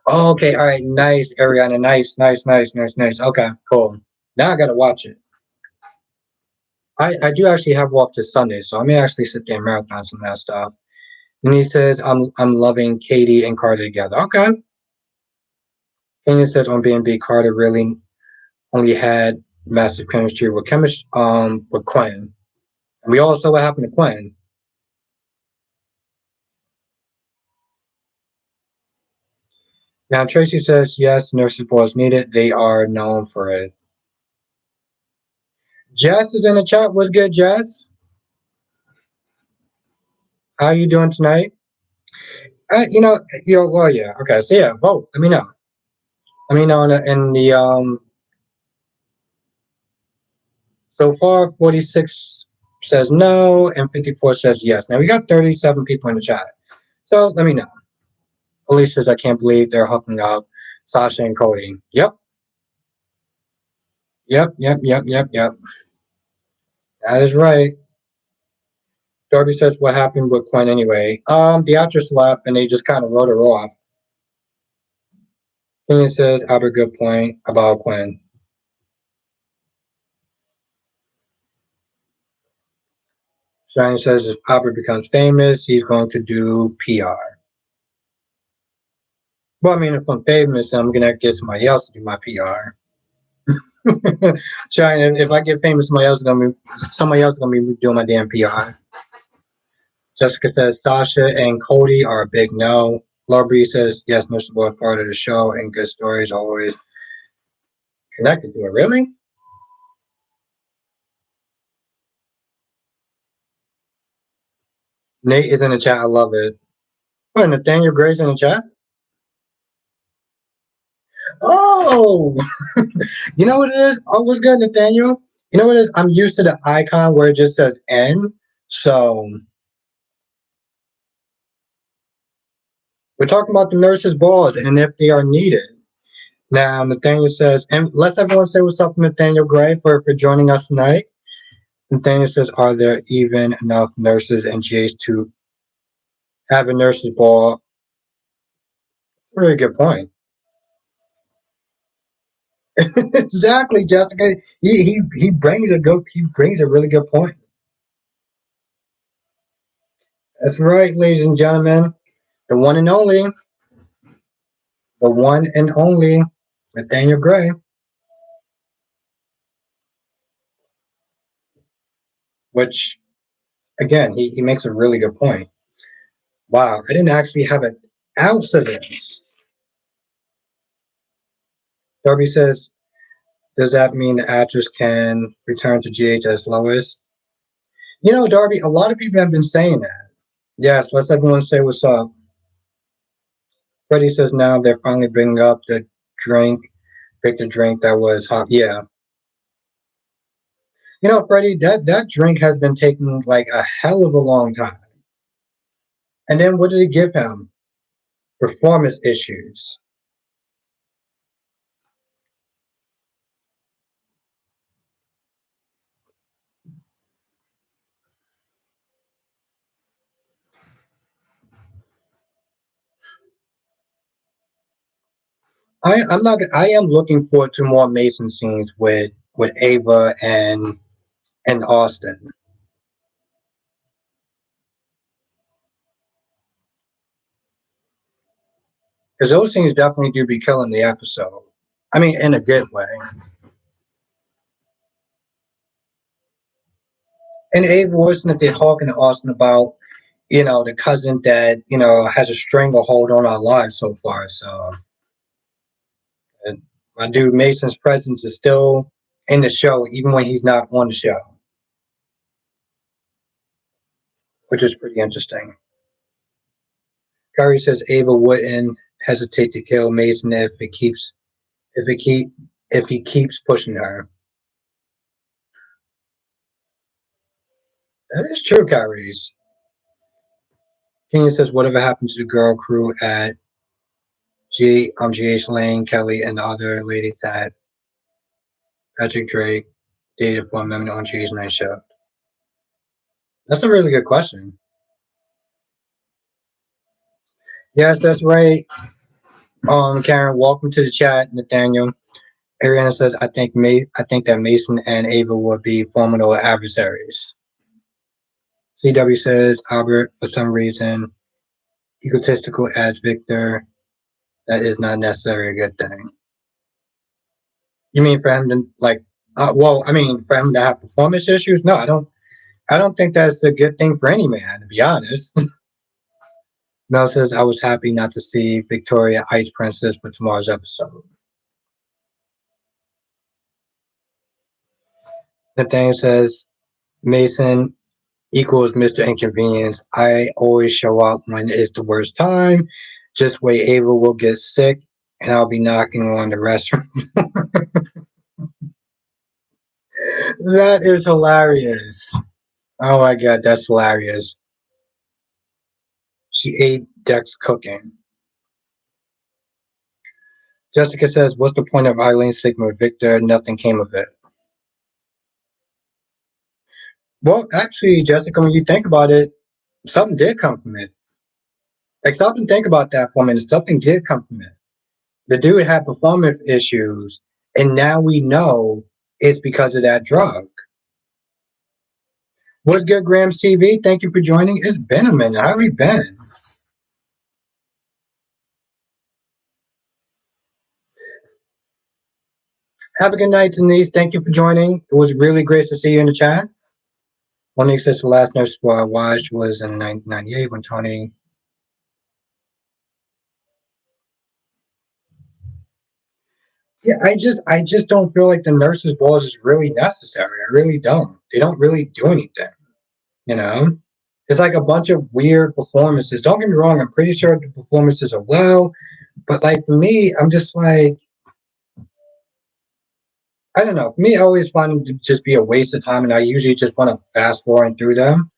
oh, okay, all right, nice, Ariana, nice, nice, nice, nice, nice. Okay, cool. Now I gotta watch it. I do actually have off this Sunday, so I may actually sit there and marathon some of that stuff. And he says I'm loving Katie and Carter together. Okay. Kenya says on B&B Carter really only had massive chemistry with Quinn. And we all saw what happened to Quinn. Now Tracy says yes, nurse support is needed. They are known for it. Jess is in the chat. What's good, Jess? How you doing tonight? Well, yeah. Okay, so yeah, vote. Let me know. Let me know in the So far, 46 says no and 54 says yes. Now we got 37 people in the chat. So let me know. Elise says, I can't believe they're hooking up Sasha and Cody. Yep. Yep. That is right. Darby says, what happened with Quinn anyway? The actress left and they just kind of wrote her off. Quinn says, I have a good point about Quinn. Shine says, if Albert becomes famous, he's going to do PR. Well, I mean, if I'm famous, I'm going to get somebody else to do my PR. Shine, if I get famous, somebody else is going to be doing my damn PR. Jessica says, Sasha and Cody are a big no. Laura Bree says, yes, Mr. Boy part of the show and good stories always connected to it. Really? Nate is in the chat. I love it. What, Nathaniel Gray's in the chat? Oh, you know what it is? Oh, what's good, Nathaniel? You know what it is? I'm used to the icon where it just says N. So we're talking about the nurses' balls and if they are needed. Now, Nathaniel says, and let's everyone say what's up, Nathaniel Gray, for joining us tonight. Nathaniel says, are there even enough nurses and GAs to have a nurses' ball? That's a really good point. Exactly, Jessica. He brings a really good point. That's right, ladies and gentlemen. The one and only, Nathaniel Gray. Which again, he makes a really good point. Wow, I didn't actually have an ounce of this. Darby says, does that mean the actress can return to GH as Lois? You know, Darby, a lot of people have been saying that. Yes, let's everyone say what's up. Freddie says now they're finally bringing up the drink, pick the drink that was hot. Yeah. You know, Freddie, that drink has been taking like a hell of a long time. And then what did it give him? Performance issues. I'm not. I am looking forward to more Mason scenes with Ava and Austin because those scenes definitely do be killing the episode. I mean, in a good way. And Ava wasn't that they're talking to Austin about the cousin that has a stranglehold on our lives so far. So my dude Mason's presence is still in the show even when he's not on the show, which is pretty interesting. Kyrie says Ava wouldn't hesitate to kill Mason if it keep if he keeps pushing her. That is true, Kyrie's. Kenyon says whatever happened to the girl crew at GH Lane, Kelly, and the other ladies that Patrick Drake dated for a minute on GH Night Show. That's a really good question. Yes, that's right. Karen, welcome to the chat, Nathaniel. Ariana says, I think that Mason and Ava will be formidable adversaries. CW says Albert, for some reason, egotistical as Victor. That is not necessarily a good thing. You mean for him to for him to have performance issues? No, I don't. I don't think that's a good thing for any man, to be honest. Mel says I was happy not to see Victoria Ice Princess for tomorrow's episode. Nathaniel says Mason equals Mr. Inconvenience. I always show up when it's the worst time. Just wait, Ava will get sick and I'll be knocking on the restroom. That is hilarious. Oh my god, that's hilarious. She ate Dex cooking. Jessica says, "What's the point of Eileen Sigma Victor? Nothing came of it." Well, actually, Jessica, when you think about it, something did come from it. Like, stop and think about that for a minute. Something did come from it. The dude had performance issues, and now we know it's because of that drug. What's good, Grams TV? Thank you for joining. It's been a minute. How have you been? Have a good night, Denise. Thank you for joining. It was really great to see you in the chat. One says the last nurse I watched was in 1998 when Tony. Yeah, I just don't feel like the nurses' balls is really necessary. I really don't. They don't really do anything. You know, it's like a bunch of weird performances. Don't get me wrong. I'm pretty sure the performances are well, but like for me, I'm just like I don't know. For me, I always find them to just be a waste of time, and I usually just want to fast forward through them.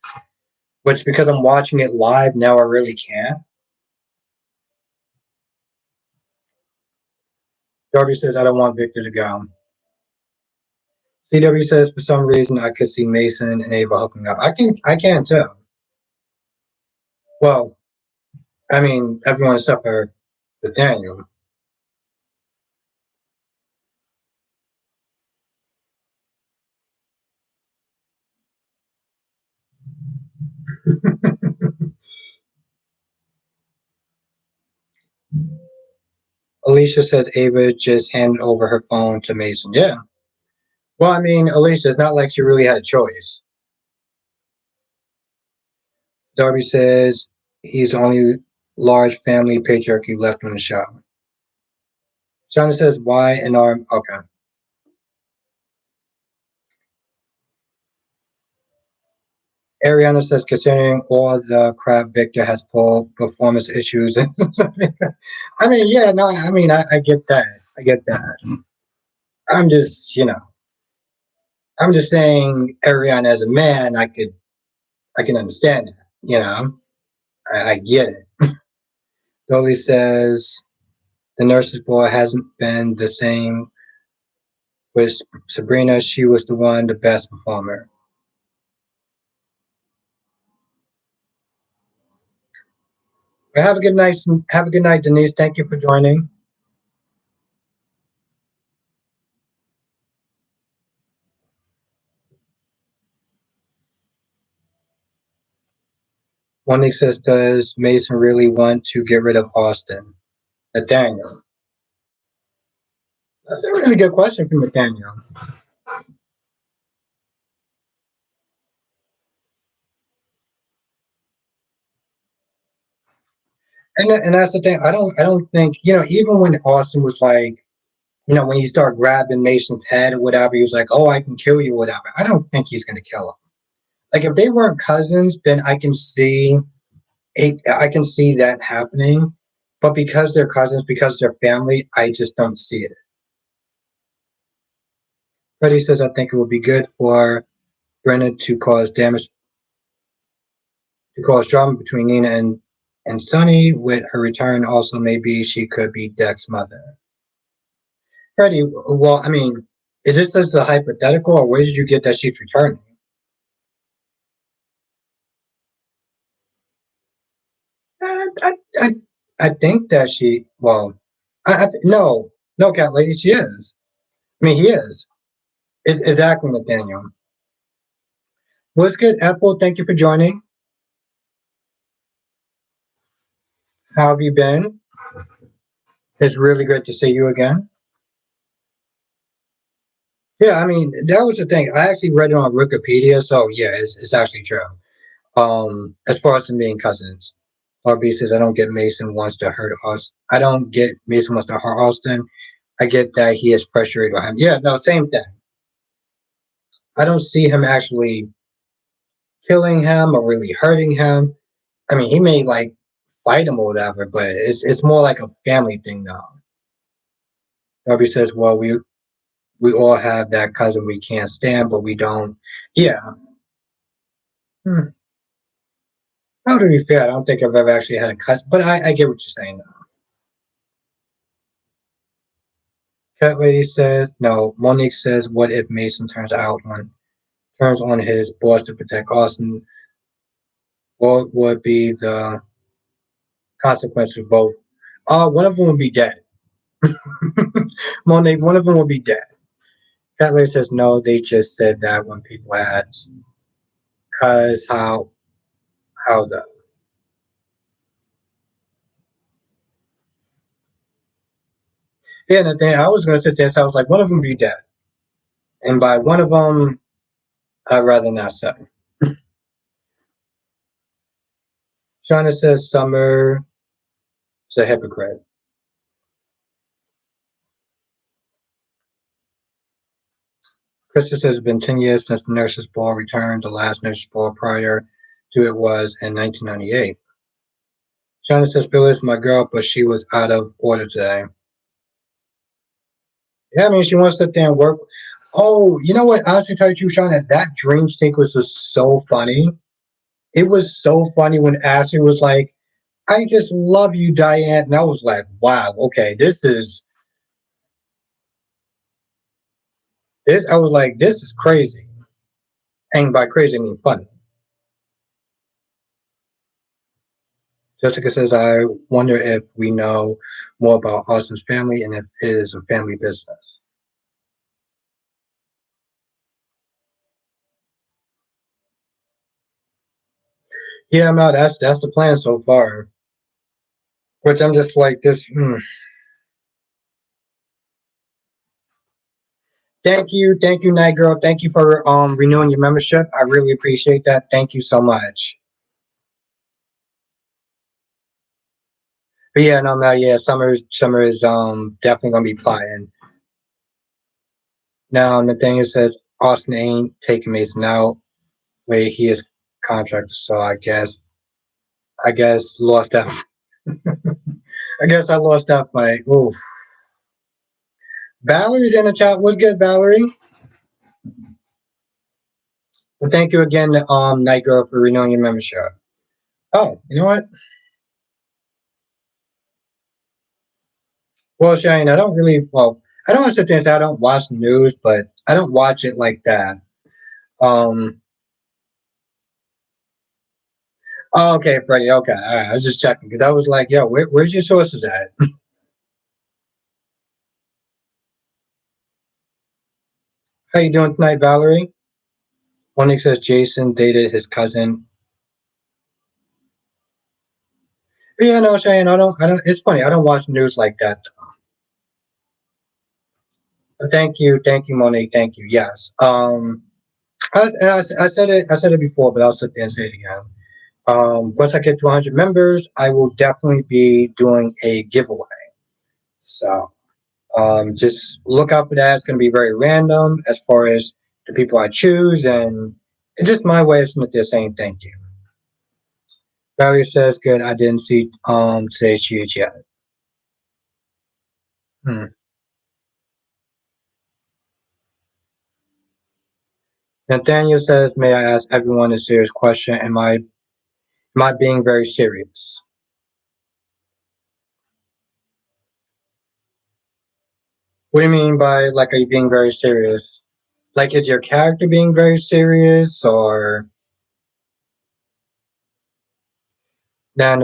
Which because I'm watching it live now, I really can't. Darby says I don't want Victor to go. CW says for some reason I could see Mason and Ava hooking up. I can too. Well, I mean everyone except for Nathaniel. Alicia says Ava just handed over her phone to Mason. Yeah. Well, I mean, Alicia, it's not like she really had a choice. Darby says he's the only large family patriarchy left on the show. Shauna says why and our okay. Ariana says, considering all the crap Victor has pulled, performance issues. I mean, yeah, no, I mean, I get that. I get that. I'm just, I'm just saying, Ariana as a man, I can understand that. I get it. Dolly says the nurse's boy hasn't been the same with Sabrina. She was the one, the best performer. But have a good night. Have a good night, Denise. Thank you for joining. One thing says, does Mason really want to get rid of Austin? Nathaniel. That's a really good question from Nathaniel. And that's the thing. I don't think even when Austin was like when he started grabbing Mason's head or whatever, he was like, "Oh, I can kill you," or whatever. I don't think he's gonna kill him. Like if they weren't cousins, then I can see that happening. But because they're cousins, because they're family, I just don't see it. Freddie says, "I think it would be good for Brenna to cause damage to cause drama between Nina and Sunny with her return. Also, maybe she could be Deck's mother." Freddie, well, I mean, is this just a hypothetical, or where did you get that she's returning? I, I think that no, no, cat lady, she is. I mean, he is. Exactly, Nathaniel. What's good, Apple? Thank you for joining. How have you been? It's really great to see you again. Yeah, I mean, that was the thing. I actually read it on Wikipedia, so yeah, it's actually true. As far as them being cousins, RB says I don't get Mason wants to hurt us. I don't get Mason wants to hurt Austin. I get that he is frustrated with him. Yeah, no, same thing. I don't see him actually killing him or really hurting him. I mean, he may like fight him or whatever, but it's more like a family thing now. RB says, well, we all have that cousin we can't stand, but we don't. Yeah. Hmm. How to be fair, I don't think I've ever actually had a cousin, but I get what you're saying. Cat lady says no. Monique says, "What if Mason turns on his boss to protect Austin? What would be the consequence of both? One of them would be dead. Monique, one of them would be dead." Cat lady says no. They just said that when people ask, cause how the yeah. And the thing I was gonna sit there, so I was like, one of them be dead, and by one of them, I'd rather not say. Shauna says Summer is a hypocrite. Krista says it's been 10 years since the nurses' ball returned. The last nurses' ball prior to it was in 1998. Shauna says Phyllis is my girl, but she was out of order today. Yeah, I mean, she wants to sit there and work. Oh, you know what? Honestly, tell you the truth, Shauna, that dream sequence was so funny. It was so funny when Ashley was like, I just love you, Diane. And I was like, wow, okay, I was like, this is crazy. And by crazy, I mean funny. Jessica says, I wonder if we know more about Austin's family and if it is a family business. Yeah, no, that's the plan so far. Which I'm just like this. Thank you, Night Girl. Thank you for renewing your membership. I really appreciate that. Thank you so much. But yeah, no, yeah, Summer is definitely gonna be plotting. Now Nathaniel says Austin ain't taking Mason out. Wait, he is contracted, so I guess lost that. I guess I lost that fight. Oof. Valerie's in the chat. What's good, Valerie? Well, thank you again, Night Girl, for renewing your membership. Oh, you know what? Well, Shane, I don't really. Well, I don't want to sit there and say I don't watch the news, but I don't watch it like that. Um. Oh, okay, Freddie. Okay, all right. I was just checking because I was like, "Yo, where's your sources at?" How you doing tonight, Valerie? One says Jason dated his cousin. But yeah, no, Shane. I don't. It's funny. I don't watch the news like that. But thank you, Monique. Thank you. Yes. I said it. I said it before, but I'll sit there and say it again. Once I get to 100 members, I will definitely be doing a giveaway. So just look out for that. It's going to be very random as far as the people I choose, and it's just my way of saying thank you. Valerie says, "Good. I didn't see today's cheat yet." Hmm. Nathaniel says, "May I ask everyone a serious question? Am I being very serious?" What do you mean by like, are you being very serious? Like, is your character being very serious, or now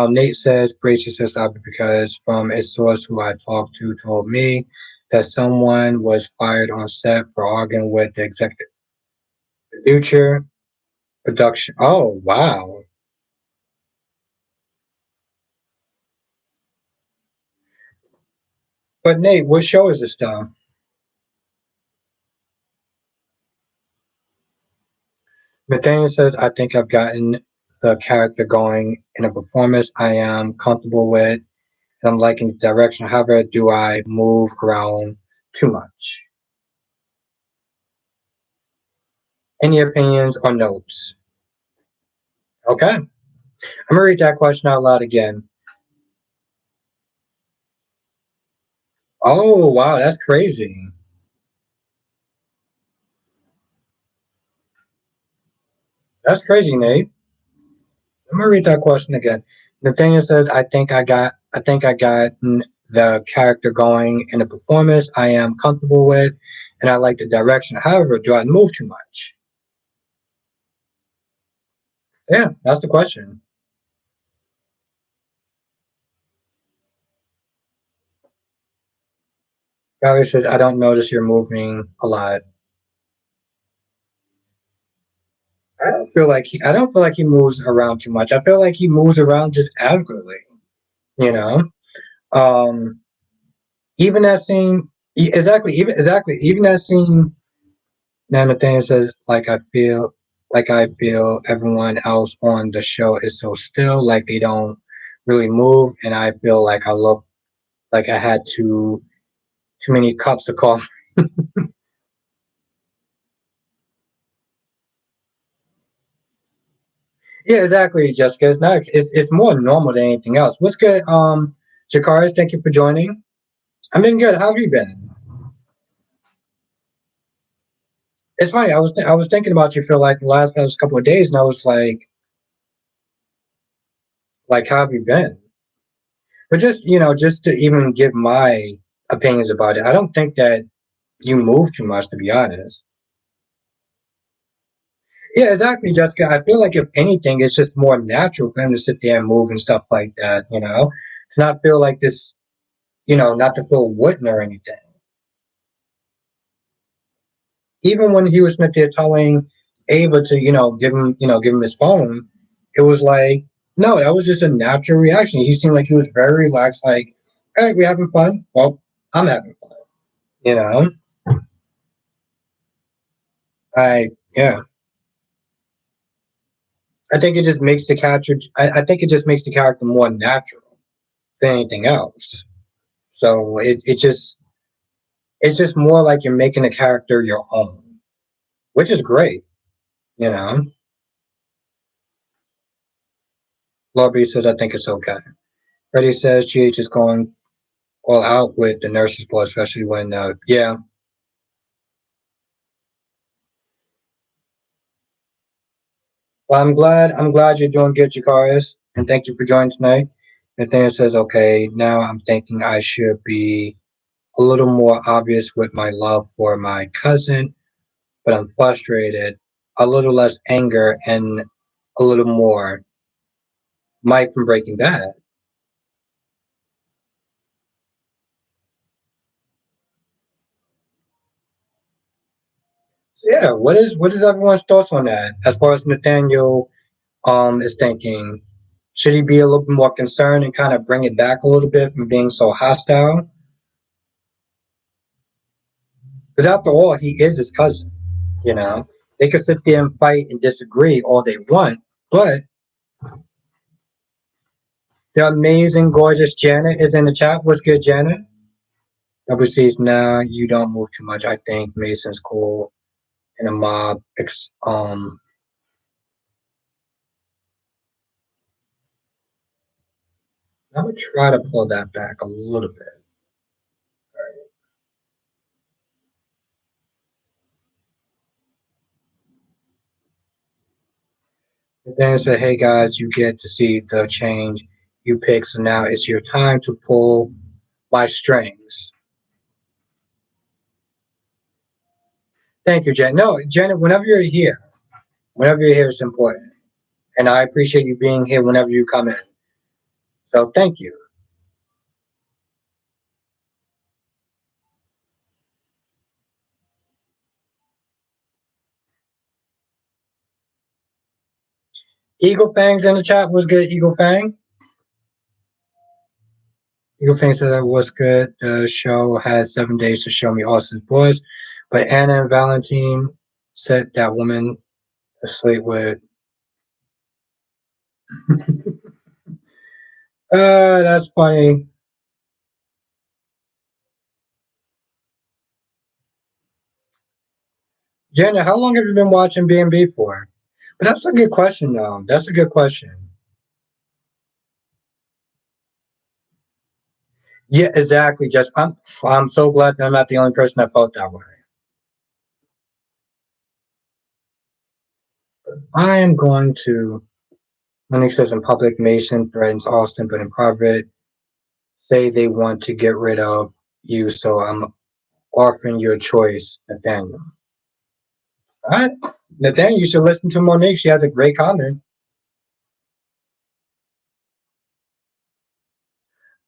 Nate says brace yourself up because from a source who I talked to told me that someone was fired on set for arguing with the executive future production. Oh wow! But Nate, what show is this though? Nathaniel says I think I've gotten the character going in a performance I am comfortable with, and I'm liking the direction. However, do I move around too much? Any opinions or notes? Okay. I'm gonna read that question out loud again. Oh wow, that's crazy. That's crazy, Nate. Let me read that question again. Nathaniel says, I think I got the character going in a performance I am comfortable with, and I like the direction. However, do I move too much? Yeah, that's the question. Valerie says, I don't notice you're moving a lot. I don't feel like he moves around too much. I feel like he moves around just adequately, you know? Um, even that scene, even that scene. Now Nathaniel says, like I feel everyone else on the show is so still, like they don't really move, and I feel like I look like I had too many cups of coffee. Yeah, exactly, Jessica. It's more normal than anything else. What's good, Jakaris? Thank you for joining. I've been good. How have you been? It's funny. I was thinking about you for like the last couple of days, and I was like, how have you been? But just just to even give my opinions about it, I don't think that you move too much, to be honest. Yeah, exactly, Jessica. I feel like if anything, it's just more natural for him to sit there and move and stuff like that. To not feel like this, not to feel wooden or anything. Even when he was sitting there telling Ava to, give him his phone, it was like, no, that was just a natural reaction. He seemed like he was very relaxed, like, hey, we having fun? Well, I'm having fun. You know, yeah. I think it just makes the character. I think it just makes the character more natural than anything else. So it's just more like you're making the character your own, which is great. You know, Lobby says I think it's okay. Freddie says GH is going all out with the nurses ball, especially when yeah. Well, I'm glad you're doing good, Jakaris, and thank you for joining tonight. Nathaniel says, okay, now I'm thinking I should be a little more obvious with my love for my cousin, but I'm frustrated, a little less anger, and a little more Mike from Breaking Bad. So yeah, what is everyone's thoughts on that? As far as Nathaniel is thinking, should he be a little bit more concerned and kind of bring it back a little bit from being so hostile? Because after all, he is his cousin. You know, they could sit there and fight and disagree all they want, but the amazing, gorgeous Janet is in the chat. What's good, Janet? Double C's now. You don't move too much. I think Mason's cool in a mob. I'm gonna try to pull that back a little bit. And then say, hey guys, you get to see the change you pick. So now it's your time to pull my strings. Thank you, Janet. No, Janet, whenever you're here, it's important. And I appreciate you being here whenever you come in. So thank you. Eagle Fang's in the chat. What's good, Eagle Fang? Eagle Fang said that was good. The show has 7 days to show me Austin's boys, but Anna and Valentine set that woman asleep with. That's funny. Jenna, how long have you been watching B&B for? But that's a good question, though. That's a good question. Yeah, exactly. Just I'm so glad that I'm not the only person that felt that way. I am going to, when he says in public, Mason threatens Austin, but in private, say they want to get rid of you, so I'm offering you a choice, Nathaniel. All right. Nathaniel, you should listen to Monique. She has a great comment.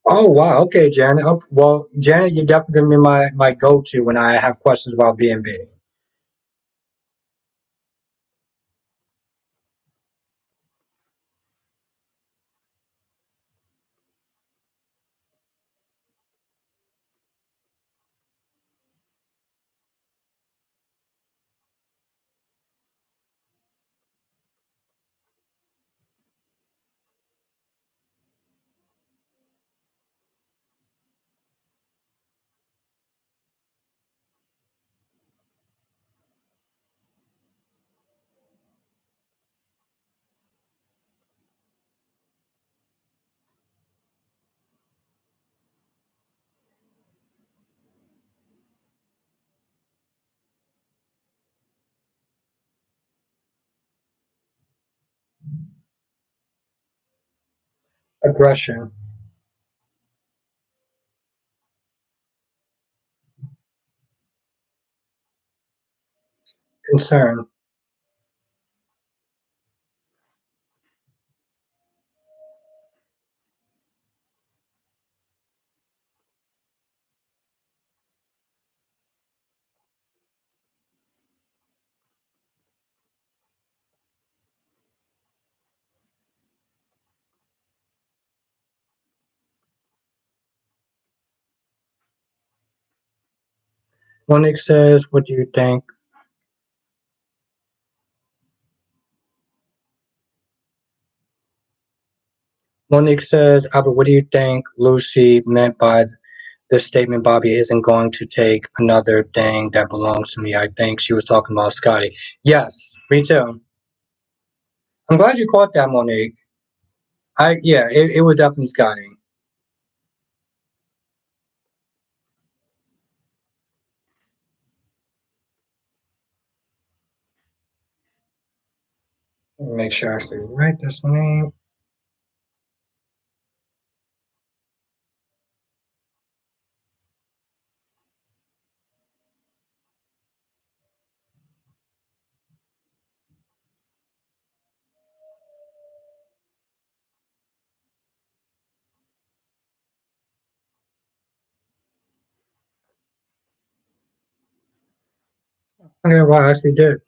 Oh wow, okay, Janet. Okay, well, Janet, you're definitely gonna be my go-to when I have questions about B&B. Aggression, concern. Monique says, "What do you think?" Monique says, "Albert, what do you think Lucy meant by this statement? Bobby isn't going to take another thing that belongs to me. I think she was talking about Scotty." Yes, me too. I'm glad you caught that, Monique. Yeah, it was definitely Scotty. Let me make sure I actually write this name. Okay, well, I actually did.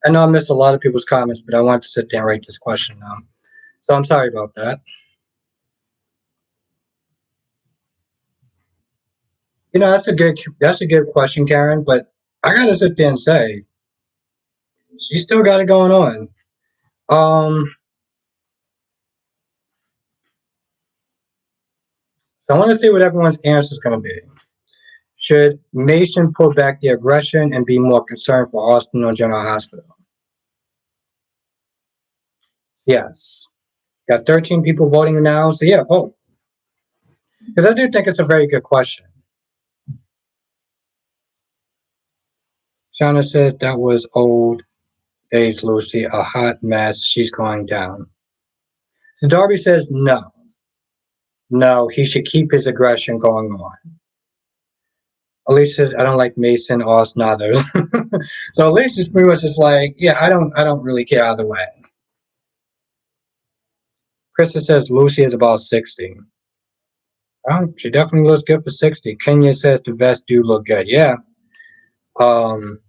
I know I missed a lot of people's comments, but I wanted to sit there and write this question down. So I'm sorry about that. That's a good question, Karen. But I gotta sit there and say she still got it going on. Um, so I want to see what everyone's answer is going to be. Should Mason pull back the aggression and be more concerned for Austin or General Hospital? Yes. Got 13 people voting now, so yeah, vote. Because I do think it's a very good question. Shauna says that was old days, Lucy, a hot mess. She's going down. So Darby says no. No, he should keep his aggression going on. Alicia says I don't like Mason Austin either. So Alicia's pretty much just like, yeah, I don't really care either way. Krista says Lucy is about 60. She definitely looks good for 60. Kenya says the best do look good. Yeah. Um,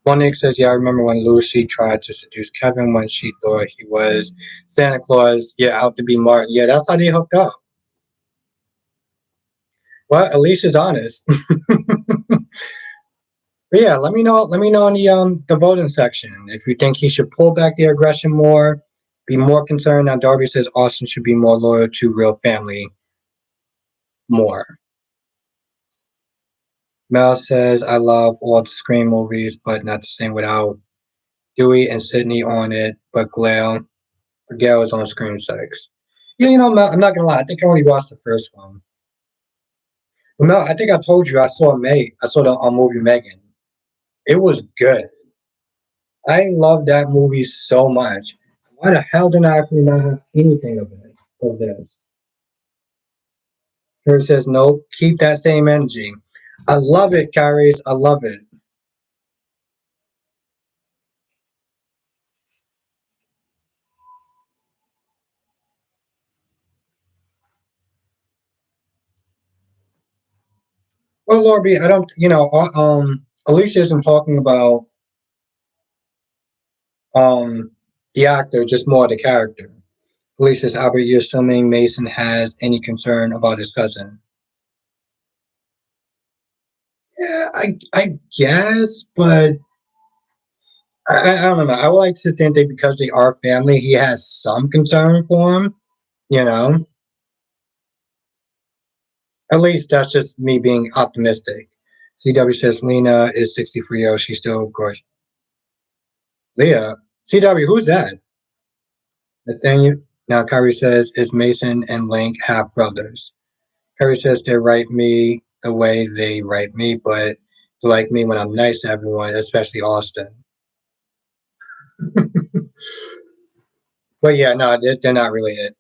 Monique says, yeah, I remember when Lucy tried to seduce Kevin when she thought he was Santa Claus, yeah, out to be Martin. Yeah, that's how they hooked up. Well, Alicia's honest. But yeah, let me know in the voting section if you think he should pull back the aggression more, be more concerned. Now Darby says Austin should be more loyal to real family more. Mel says, I love all the Scream movies, but not the same without Dewey and Sydney on it, but Gail is on Scream 6. Yeah, I'm not gonna lie, I think I only watched the first one. But Mel, I think I told you I saw the movie Megan. It was good. I love that movie so much. Why the hell did I actually not have anything of it of this? Here says no, keep that same energy. I love it, Carries. I love it. Well, Lord B, I don't Alicia isn't talking about um the actor, just more the character. Alicia says, Albert, you're assuming Mason has any concern about his cousin. Yeah, I guess, but I don't know. I would like to think that because they are family, he has some concern for him. You know, at least that's just me being optimistic. CW says Lena is 63 years old. She's still gorgeous. Leah, CW, who's that? Nathaniel. Now Kyrie says, is Mason and Link half brothers? Kyrie says they write me the way they write me, but they like me when I'm nice to everyone, especially Austin. But yeah, no, they're not related.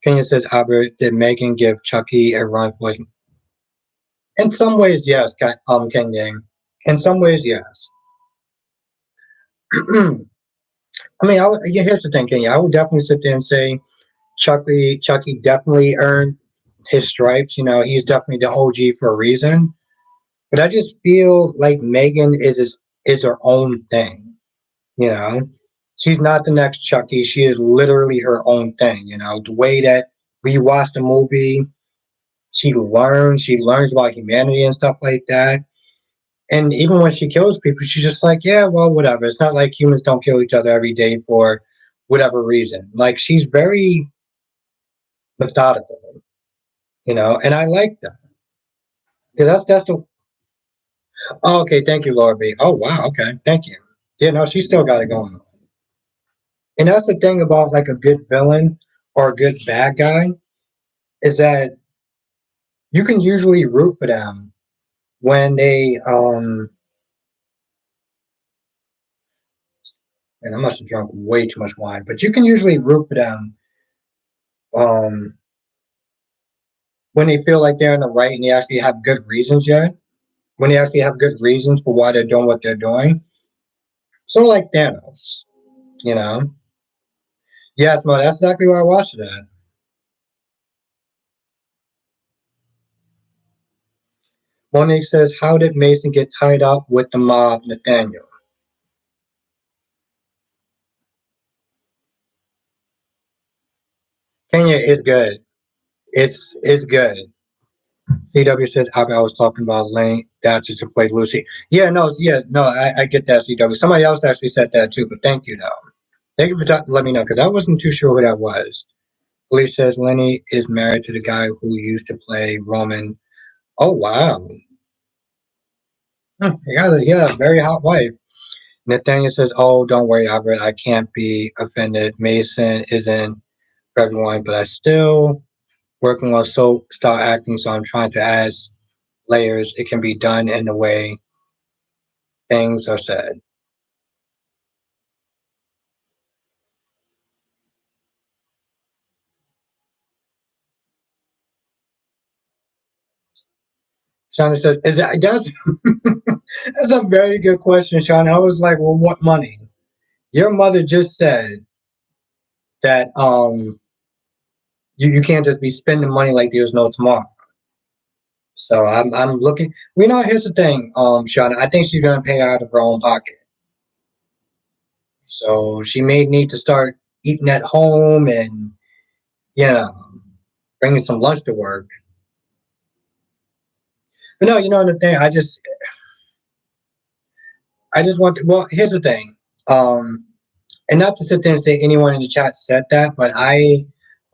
Kenya says, Albert, did Megan give Chucky a run for his? In some ways, yes, Kenya. In some ways, yes. I mean, yeah, here's the thing, Kenya. I would definitely sit there and say Chucky definitely earned his stripes. He's definitely the OG for a reason. But I just feel like Megan is her own thing. You know, she's not the next Chucky. She is literally her own thing. The way that when you watch the movie, she learns about humanity and stuff like that. And even when she kills people, she's just like, yeah, well, whatever. It's not like humans don't kill each other every day for whatever reason. Like she's very methodical, and I like that because that's the. Oh, okay, thank you, Laura B. Oh, wow, okay, thank you. Yeah, no, she's still got it going on, and that's the thing about like a good villain or a good bad guy is that you can usually root for them when they and I must have drunk way too much wine, but you can usually root for them um when they feel like they're in the right and they actually have good reasons yet. When they actually have good reasons for why they're doing what they're doing. Sort of like Thanos, you know? Yes, Mo, that's exactly why I watched it at. Monique says, how did Mason get tied up with the mob, Nathaniel? Kenya is good. It's good. CW says, I was talking about Lane Thatcher to play Lucy. Yeah, no, I get that, CW. Somebody else actually said that too, but thank you, though. Thank you for letting me know, because I wasn't too sure who that was. Police says Lenny is married to the guy who used to play Roman. Oh, wow. He got a very hot wife. Nathaniel says, oh, don't worry, Albert. I can't be offended. Mason isn't for everyone, but I still working on soap style acting, so I'm trying to add layers. It can be done in the way things are said. Shauna says, is that that's a very good question, Shauna. I was like, well, what money? Your mother just said that you can't just be spending money like there's no tomorrow. So I'm looking. Here's the thing, Shauna. I think she's gonna pay out of her own pocket. So she may need to start eating at home and you know bringing some lunch to work. But no, the thing. I just want to. Well, here's the thing. Um, and not to sit there and say anyone in the chat said that, but a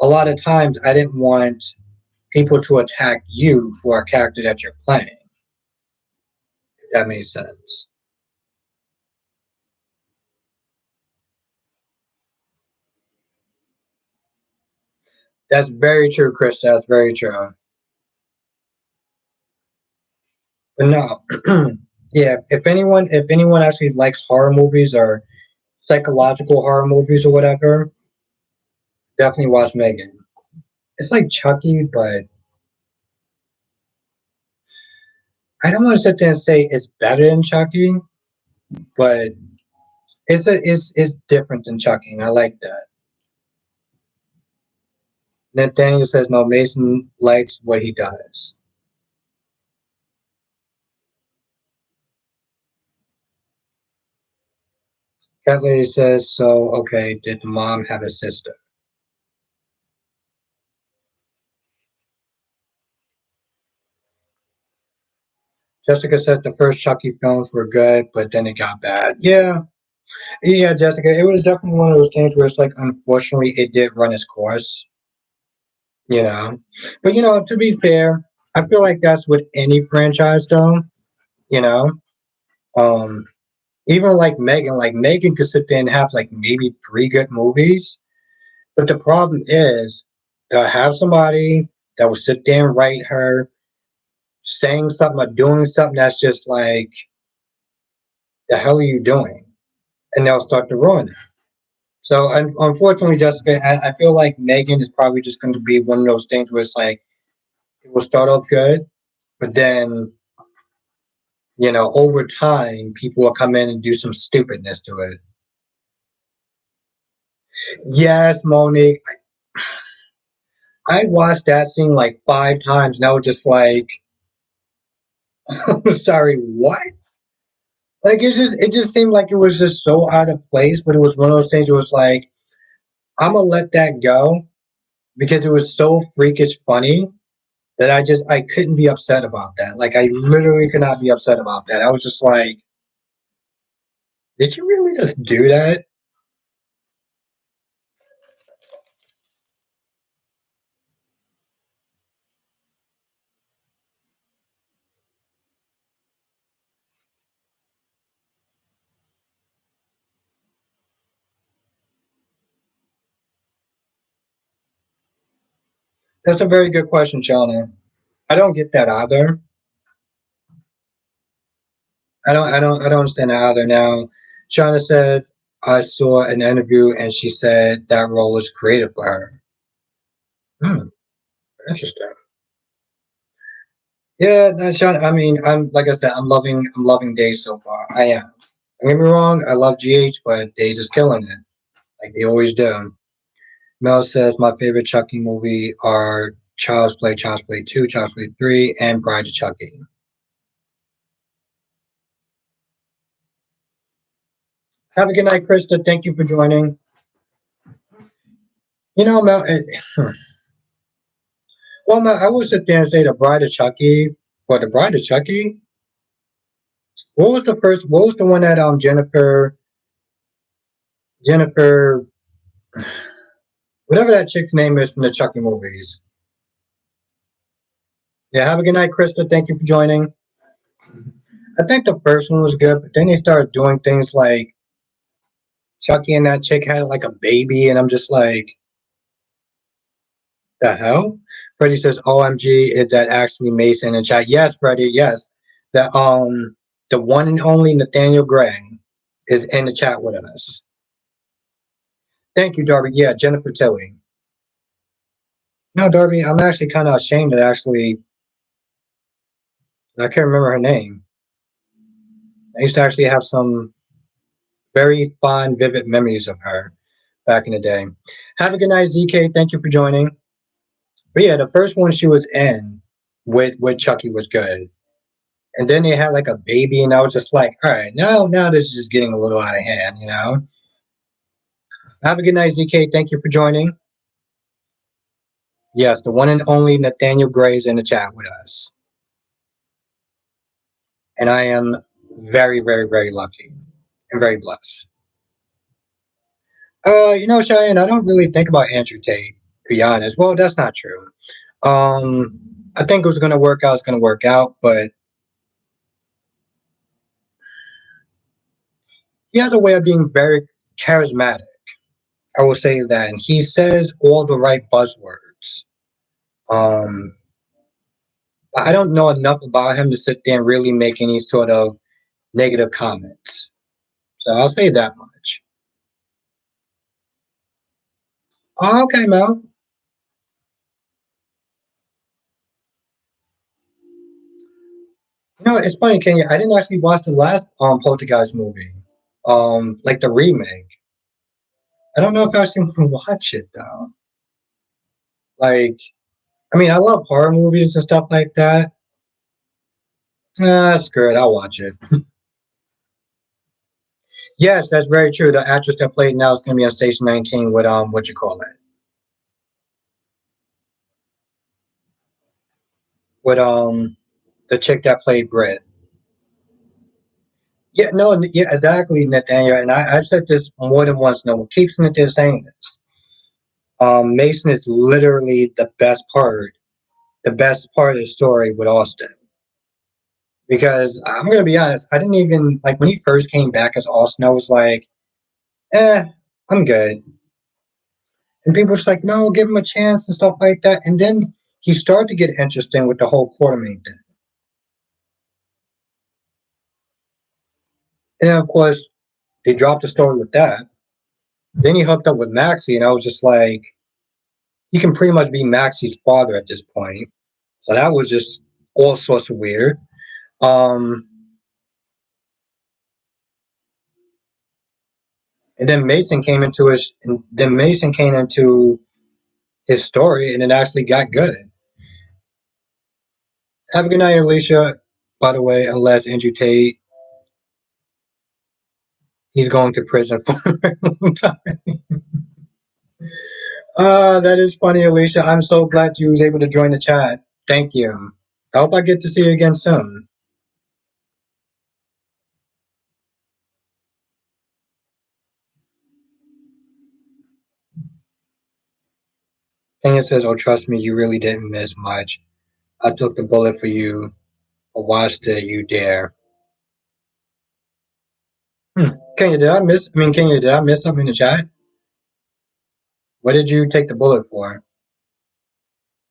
lot of times I didn't want people to attack you for a character that you're playing. That makes sense. That's very true, Chris. That's very true. But no, yeah. If anyone actually likes horror movies or psychological horror movies or whatever, definitely watch Megan. It's like Chucky, but I don't want to sit there and say it's better than Chucky, but it's different than Chucky, and I like that. Nathaniel says no. Mason likes what he does. Cat lady says so. Okay, did the mom have a sister? Jessica said the first Chucky films were good, but then it got bad. Yeah, yeah, Jessica. It was definitely one of those things where it's like, unfortunately, it did run its course. You know, but to be fair, I feel like that's with any franchise, though. You know, um, even like Megan could sit there and have like maybe three good movies, but the problem is to have somebody that will sit there and write her saying something or doing something that's just like, the hell are you doing? And they'll start to ruin it. So unfortunately, Jessica, I feel like Megan is probably just going to be one of those things where it's like it will start off good, but then over time, people will come in and do some stupidness to it. Yes, Monique, I watched that scene like 5 times, and I was just like, sorry, what? Like it just seemed like it was just so out of place, but it was one of those things where it was like, I'm gonna let that go because it was so freakish funny that I couldn't be upset about that. Like I literally could not be upset about that. I was just like, did you really just do that? That's a very good question, Shauna. I don't get that either. I don't understand that either. Now, Shauna said I saw an interview and she said that role was created for her. Hmm, interesting. Yeah, no, Shauna. I mean, I'm like I said, I'm loving Days so far. I am. Don't get me wrong, I love GH, but Days is killing it, like they always do. Mel says my favorite Chucky movie are Child's Play 2, Child's Play 3, and Bride of Chucky. Have a good night, Krista. Thank you for joining. Mel, well, Mel, I would sit there and say the Bride of Chucky, but the Bride of Chucky, what was the one that Jennifer, whatever that chick's name is from the Chucky movies. Yeah, have a good night, Krista. Thank you for joining. I think the first one was good, but then they started doing things like Chucky and that chick had like a baby, and I'm just like, the hell? Freddie says, OMG, is that actually Mason in chat? Yes, Freddie, yes. The one and only Nathaniel Gray is in the chat with us. Thank you, Darby. Yeah, Jennifer Tilly. No, Darby, I'm actually kind of ashamed that I can't remember her name. I used to actually have some very fond, vivid memories of her back in the day. Have a good night, ZK. Thank you for joining. But yeah, the first one she was in with Chucky was good. And then they had like a baby, and I was just like, all right, now this is just getting a little out of hand. Have a good night, ZK. Thank you for joining. Yes, the one and only Nathaniel Gray is in the chat with us. And I am very, very, very lucky and very blessed. Cheyenne, I don't really think about Andrew Tate, to be honest. Well, that's not true. I think it was gonna work out, it's gonna work out, but He has a way of being very charismatic. I will say that, and he says all the right buzzwords. Um, I don't know enough about him to sit there and really make any sort of negative comments. So I'll say that much. Oh, okay, Mel. You know, it's funny, Kenya. I didn't actually watch the last Poltergeist movie, like the remake. I don't know if I actually want to watch it though. Like, I mean, I love horror movies and stuff like that. Screw it, I'll watch it. Yes, that's very true. The actress that played now is going to be on Station 19 with what you call it, with the chick that played Brit. Yeah, no, yeah, exactly, Nathaniel. And I've said this more than once. No, what keeps Nathaniel saying this. Mason is literally the best part of the story with Austin. Because I'm gonna be honest, I didn't even like when he first came back as Austin. I was like, I'm good. And people were just like, no, give him a chance and stuff like that. And then he started to get interesting with the whole Quartermaine thing. And then, of course, they dropped the story with that. Then he hooked up with Maxie, and I was just like, he can pretty much be Maxie's father at this point. So that was just all sorts of weird. Um, and then Mason came into his story, and it actually got good. Have a good night, Alicia. By the way, unless Andrew Tate, he's going to prison for a long time. That is funny, Alicia. I'm so glad you was able to join the chat. Thank you. I hope I get to see you again soon. Kenya says, "Oh, trust me, you really didn't miss much. I took the bullet for you. Or watched it, you dare." Kenya, did I miss? I mean, Kenya, did I miss something in the chat? What did you take the bullet for?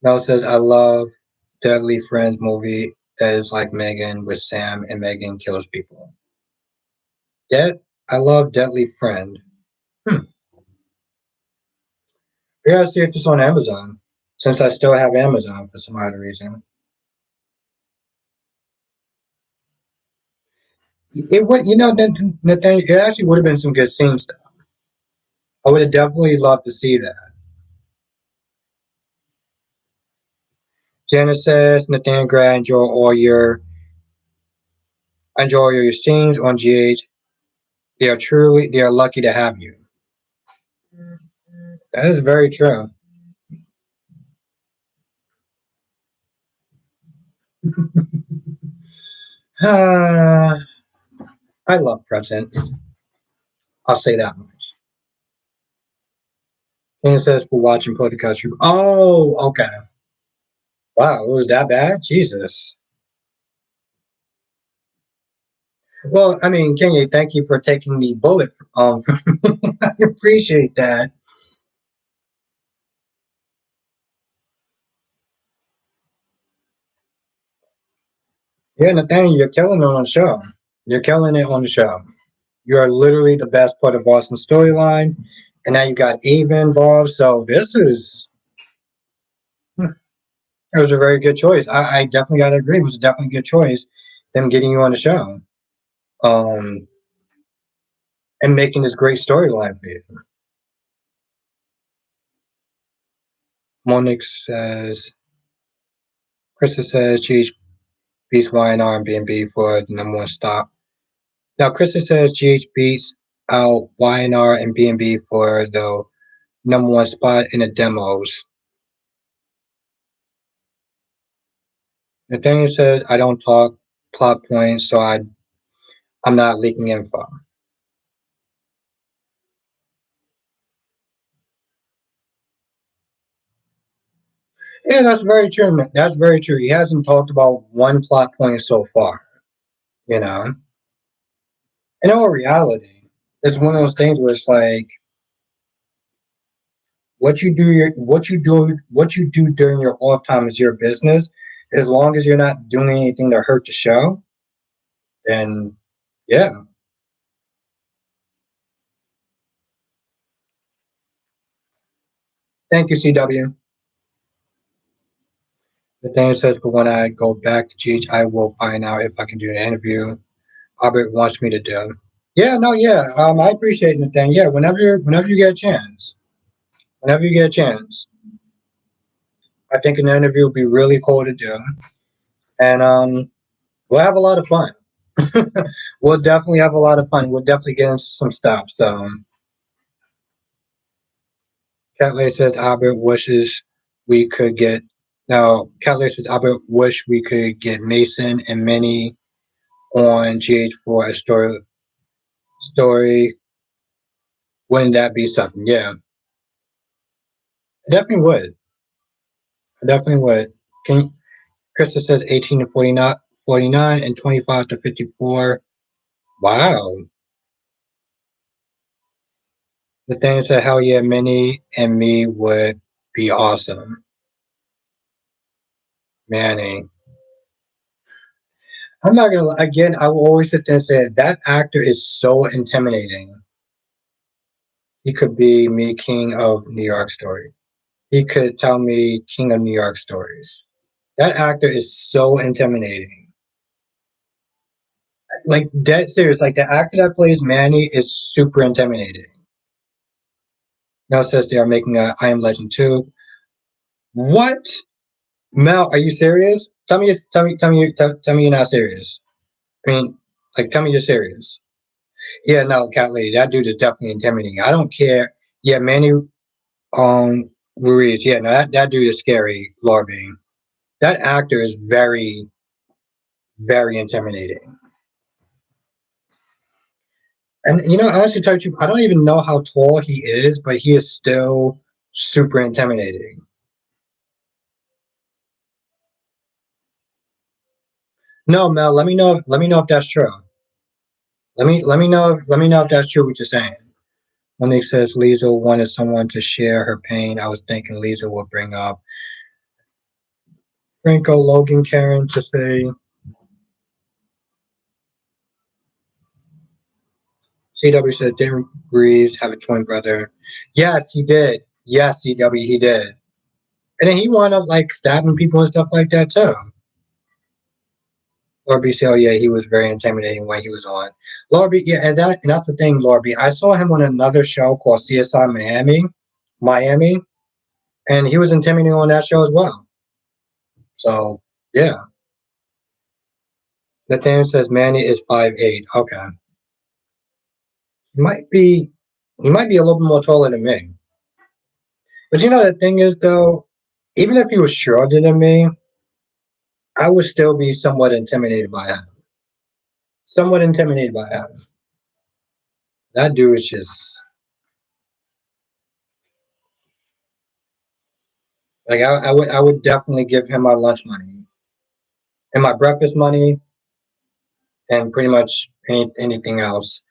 Mel says, "I love Deadly Friends movie that is like Megan with Sam and Megan kills people." I love Deadly Friend. Hmm. We gotta see if it's on Amazon, since I still have Amazon for some odd reason. It would, Nathaniel, it actually would have been some good scenes. Though. I would have definitely loved to see that. Janice says, Nathaniel Gray, enjoy all your scenes on GH. They are lucky to have you. That is very true. I love presents. I'll say that much. Janice says for watching podcast. Oh, okay. Wow, it was that bad? Jesus. Well, I mean, Kenya, thank you for taking the bullet. I appreciate that. Yeah, Nathaniel, you're killing it on the show. You're killing it on the show. You are literally the best part of Austin's storyline, and now you got Ava involved. So this is it was a very good choice. I definitely got to agree. It was definitely a good choice. Them getting you on the show, um, and making this great storyline for you. Monique says, Krista says, "Geez, beats YNR and B&B for the number one stop." Now, Krista says GH beats out YNR and B&B for the number one spot in the demos. Nathaniel says, I don't talk plot points, so I'm not leaking info. Yeah, that's very true. That's very true. He hasn't talked about one plot point so far, you know. In all reality, it's one of those things where it's like what you do during your off time is your business. As long as you're not doing anything to hurt the show, then yeah. Thank you, CW. The thing says, but when I go back to Cheech, I will find out if I can do an interview Albert wants me to do. Yeah, no, yeah. I appreciate the thing. Yeah, whenever you get a chance, whenever you get a chance, I think an interview would be really cool to do, and we'll have a lot of fun. We'll definitely have a lot of fun. We'll definitely get into some stuff. So, Catley says Albert wishes we could get. Now, Catley says Albert wish we could get Mason and Minnie on GH for a story. Wouldn't that be something? Yeah, I definitely would. I definitely would. Can Krista says 18 to 49, 49 and 25 to 54. Wow. The thing said, hell yeah, Minnie and me would be awesome. Manny. I'm not gonna again. I will always sit there and say that actor is so intimidating. He could be me, King of New York Story. He could tell me King of New York stories. That actor is so intimidating. Like dead serious. Like the actor that plays Manny is super intimidating. Now says they are making a I Am Legend 2. What? Mel, are you serious? Tell me you're not serious. I mean, like, tell me you're serious. Yeah, no, Cat Lady, that dude is definitely intimidating. I don't care. Yeah, Manny Ruiz. Yeah, no, that dude is scary. Lorbein. That actor is very, very intimidating. And you know, honestly, tell you, I don't even know how tall he is, but he is still super intimidating. No, Mel, let me know. Let me know if that's true. Let me know if that's true what you're saying. Monique says Lisa wanted someone to share her pain. I was thinking Lisa would bring up Franco Logan Karen to say CW says Darren Greaves have a twin brother. Yes, he did. Yes, CW, he did. And then he wound up like stabbing people and stuff like that too. Lord B said, oh yeah, he was very intimidating when he was on. Lord B, yeah, and that's the thing, Lord B. I saw him on another show called CSI Miami, and he was intimidating on that show as well. So yeah. Nathaniel says Manny is 5'8". Okay. He might be he might be a little bit more taller than me. But you know the thing is though, even if he was shorter than me, I would still be somewhat intimidated by him. Somewhat intimidated by him. That dude is just like I would definitely give him my lunch money and my breakfast money and pretty much anything else.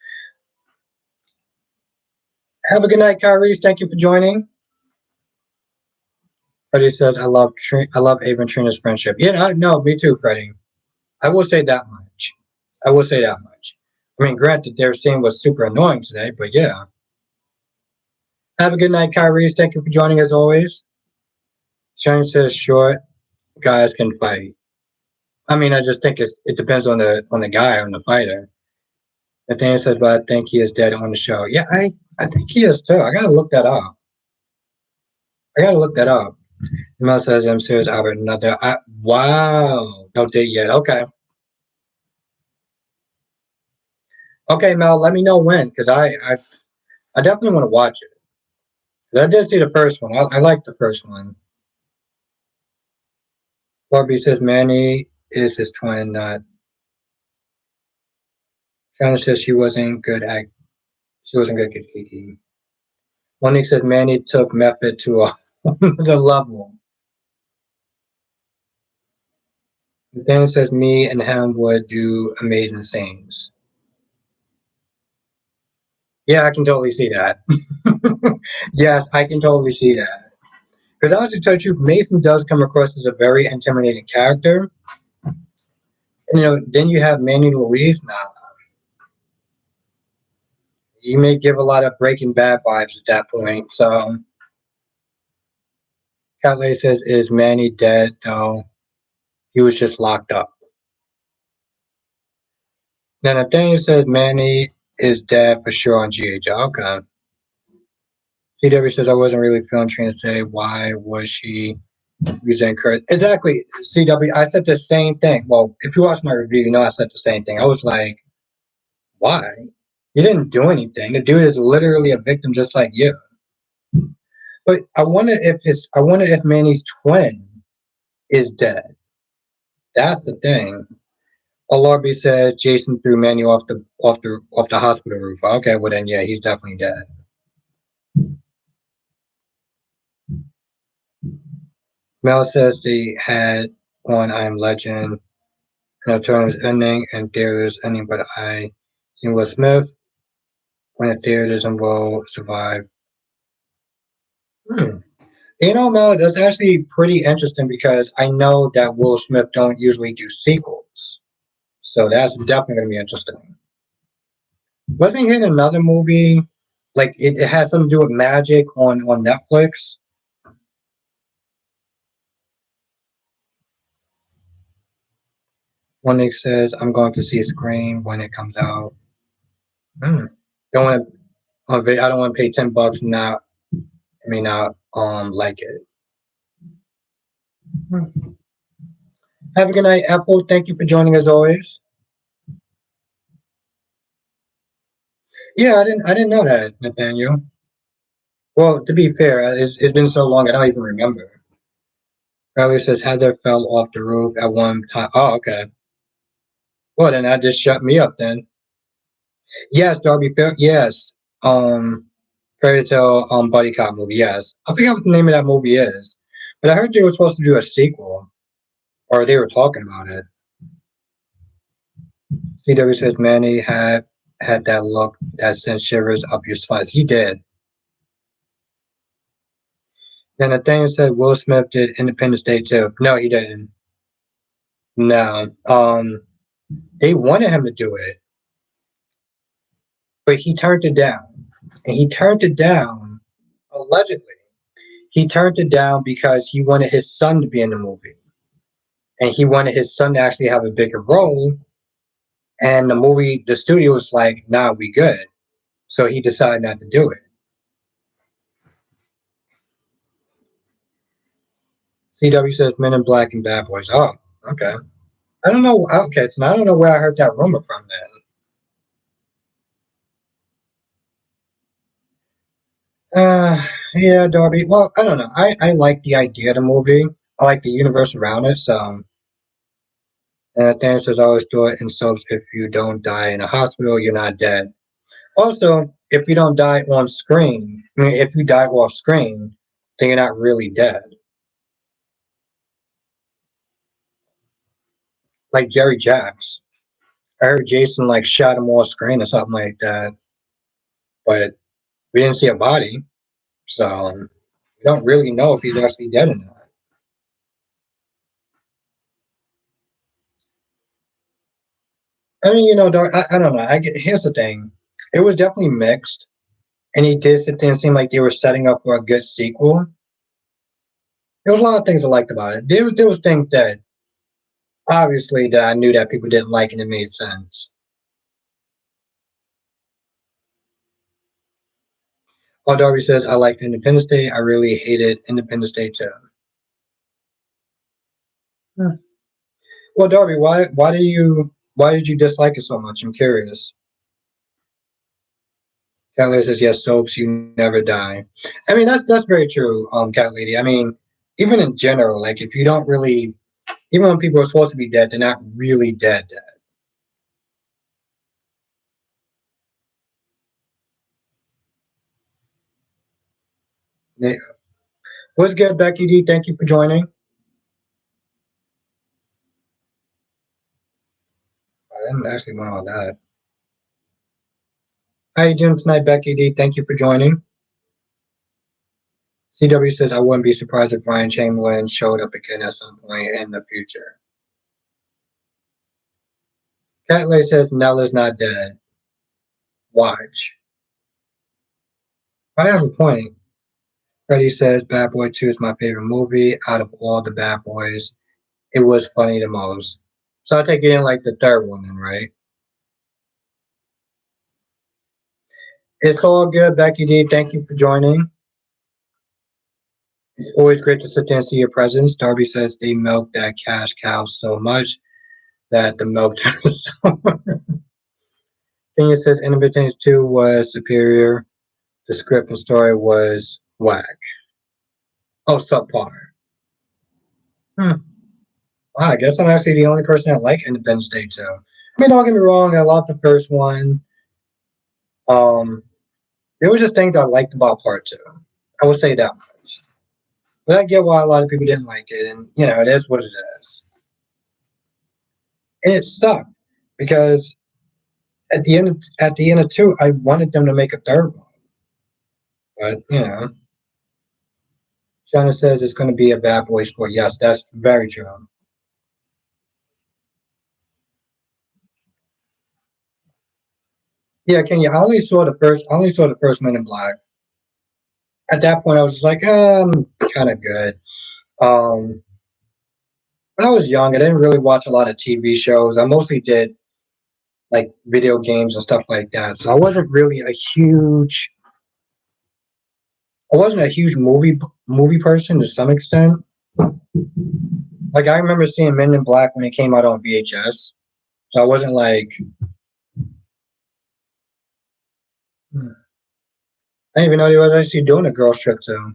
Have a good night, Kyrie. Thank you for joining. Freddie says I love Ava and Trina's friendship. Yeah, no, me too, Freddie. I will say that much. I will say that much. I mean, granted, their scene was super annoying today, but yeah. Have a good night, Kyrie. Thank you for joining as always. Sharon says short guys can fight. I mean, I just think it depends on the guy, on the fighter. Nathaniel says, but I think he is dead on the show. Yeah, I think he is too. I gotta look that up. I gotta look that up. Mel says, I'm serious, Albert. Another. Wow. No date yet. Okay. Okay, Mel. Let me know when, because I definitely want to watch it. I did see the first one. I like the first one. Barbie says Manny is his twin. Shannon says she wasn't good at Kiki. Monique says Manny took method to another level. Dan says me and him would do amazing scenes. Yeah, I can totally see that. Yes, I can totally see that. Because honestly, to tell you the truth, Mason does come across as a very intimidating character. And, then you have Manny Louise now. He may give a lot of Breaking Bad vibes at that point. So, Calais says, "Is Manny dead?" No, he was just locked up. Then Nathaniel says Manny is dead for sure on GHL. Okay. CW says I wasn't really feeling trans today. Why was she using Kurt? Exactly. CW, I said the same thing. Well, if you watch my review, you know I said the same thing. I was like, why? You didn't do anything. The dude is literally a victim just like you. But I wonder if Manny's twin is dead. That's the thing. Alarby says Jason threw Manny off the hospital roof. Okay, well then yeah, he's definitely dead. Mel says they had one I Am Legend, and Turner's ending, and there's ending, but I seen Will Smith when the theater will survive. Hmm. Mel, that's actually pretty interesting because I know that Will Smith don't usually do sequels, so that's definitely gonna be interesting. Wasn't he in another movie? Like it has something to do with magic on Netflix. One Nick says, "I'm going to see Scream when it comes out." Hmm. Don't want to. I don't want to pay $10 and not. I mean, not like it. Hmm. Have a good night, Apple. Thank you for joining as always. Yeah, I didn't know that, Nathaniel. Well, to be fair, it's been so long I don't even remember. Riley says Heather fell off the roof at one time. Oh, okay. Well, then that just shut me up then. Yes, Darby Fair. Yes. Um, Fairy Tale buddy cop movie. Yes, I forget what the name of that movie is, but I heard they were supposed to do a sequel, or they were talking about it. CW says Manny had that look that sent shivers up your spine. He did. Then Nathaniel said Will Smith did Independence Day too. No, he didn't. No. They wanted him to do it, but he turned it down. And he turned it down allegedly. He turned it down because he wanted his son to be in the movie. And he wanted his son to actually have a bigger role. And the studio was like, nah, we good. So he decided not to do it. CW says Men in Black and Bad Boys. Oh, okay. I don't know. Okay, so I don't know where I heard that rumor from then. Yeah, Darby. Well, I don't know. I like the idea of the movie. I like the universe around it. So, and Thanos says, I always do it in soaps. If you don't die in a hospital, you're not dead. Also, if you don't die on screen, I mean, if you die off screen, then you're not really dead. Like Jerry Jacks. I heard Jason like shot him off screen or something like that, but we didn't see a body, so we don't really know if he's actually dead or not. I mean, I don't know. Here's the thing: it was definitely mixed, and he did sit there and seem like they were setting up for a good sequel. There was a lot of things I liked about it. There was things that obviously that I knew that people didn't like, and it made sense. Paul Darby says, "I liked Independence Day. I really hated Independence Day too." Hmm. Well, Darby, why did you dislike it so much? I'm curious. Cat Lady says, "Yes, soaps, you never die." I mean, that's very true, Cat Lady. I mean, even in general, like if you don't really, even when people are supposed to be dead, they're not really dead. Dead. What's good, Becky D? Thank you for joining. I didn't actually want all that. How you doing tonight, Becky D? Thank you for joining. CW says I wouldn't be surprised if Ryan Chamberlain showed up again at some point in the future. Catley says Nella's not dead. Watch. I have a point. Freddie says Bad Boy 2 is my favorite movie out of all the Bad Boys. It was funny the most. So I'll take it in like the third one then, right? It's all good, Becky D. Thank you for joining. It's always great to sit there and see your presence. Darby says they milked that cash cow so much that the milk turns sour. Kenya says Independence 2 was superior. The script and story was whack. Oh, subpar. Hmm. Wow, I guess I'm actually the only person that like Independence Day 2. I mean, don't get me wrong, I love the first one. Um, there was just things I liked about part two. I would say that much. But I get why a lot of people didn't like it, and it is what it is. And it sucked because at the end of two, I wanted them to make a third one. But Shauna says it's going to be a Bad Boys 4. Yes, that's very true. Yeah, Kenya. I only saw the first Men in Black. At that point, I was just like, kind of good. Um, when I was young, I didn't really watch a lot of TV shows. I mostly did like video games and stuff like that. So I wasn't a huge movie person to some extent. Like I remember seeing Men in Black when it came out on VHS. So I wasn't like I didn't even know they was actually doing a girl trip too.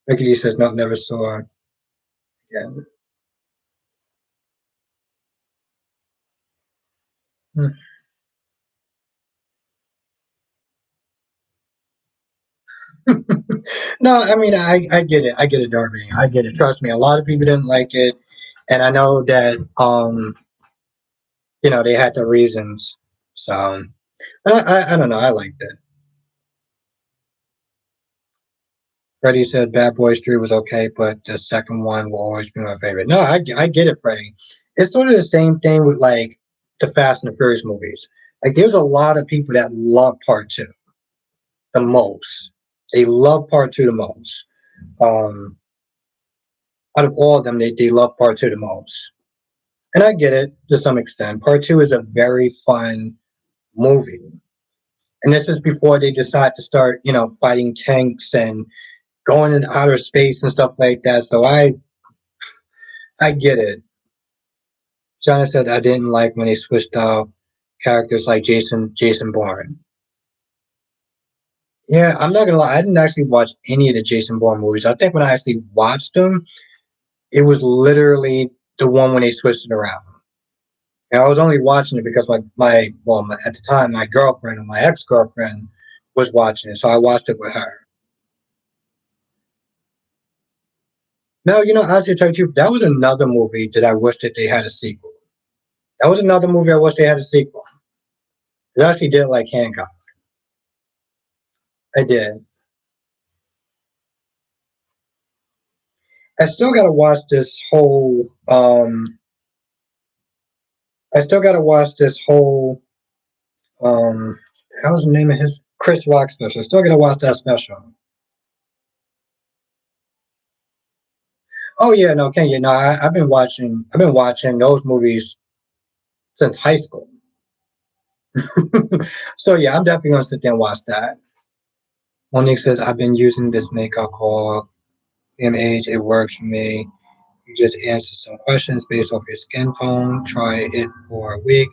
Ricky D says no, never saw. Yeah. No, I mean I get it. I get it, Darby. I get it. Trust me, a lot of people didn't like it, and I know that they had their reasons. So I don't know. I liked it. Freddie said Bad Boys 3 was okay, but the second one will always be my favorite. No, I get it, Freddie. It's sort of the same thing with like the Fast and the Furious movies. Like there's a lot of people that love part two the most. They love part two the most. Um, Out of all of them, they love part two the most. And I get it to some extent. Part two is a very fun movie. And this is before they decide to start, fighting tanks and going into outer space and stuff like that. So I get it. Shauna said I didn't like when they switched out characters like Jason Bourne. Yeah, I'm not gonna lie, I didn't actually watch any of the Jason Bourne movies. I think when I actually watched them, it was literally the one when they switched it around. And I was only watching it because at the time my girlfriend or my ex girlfriend was watching it, so I watched it with her. Now, honestly, to tell you the truth, that was another movie that I wish that they had a sequel. That was another movie I wish they had a sequel. I actually did like Hancock. I did. I still gotta watch this whole. I still gotta watch this whole. Um, how's the name of his Chris Rock special? I still gotta watch that special. Oh yeah, no, can you? No, I've been watching. I've been watching those movies since high school. So yeah, I'm definitely gonna sit there and watch that. Monique says I've been using this makeup called MH. It works for me. You just answer some questions based off your skin tone. Try it for a week,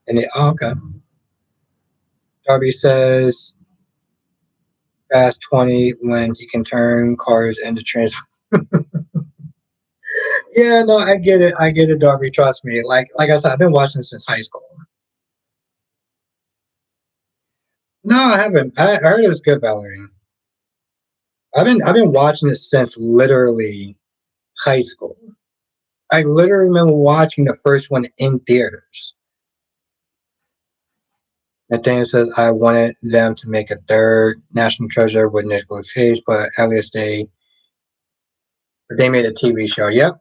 and okay. Darby says Fast 20 when he can turn cars into trans. Yeah, no, I get it. I get it, Darby. Trust me. Like I said, I've been watching since high school. No, I haven't. I heard it was good, Valerie. I've been watching it since literally high school. I literally remember watching the first one in theaters. Nathaniel says, I wanted them to make a third National Treasure with Nicolas Cage, but at least they made a TV show. Yep,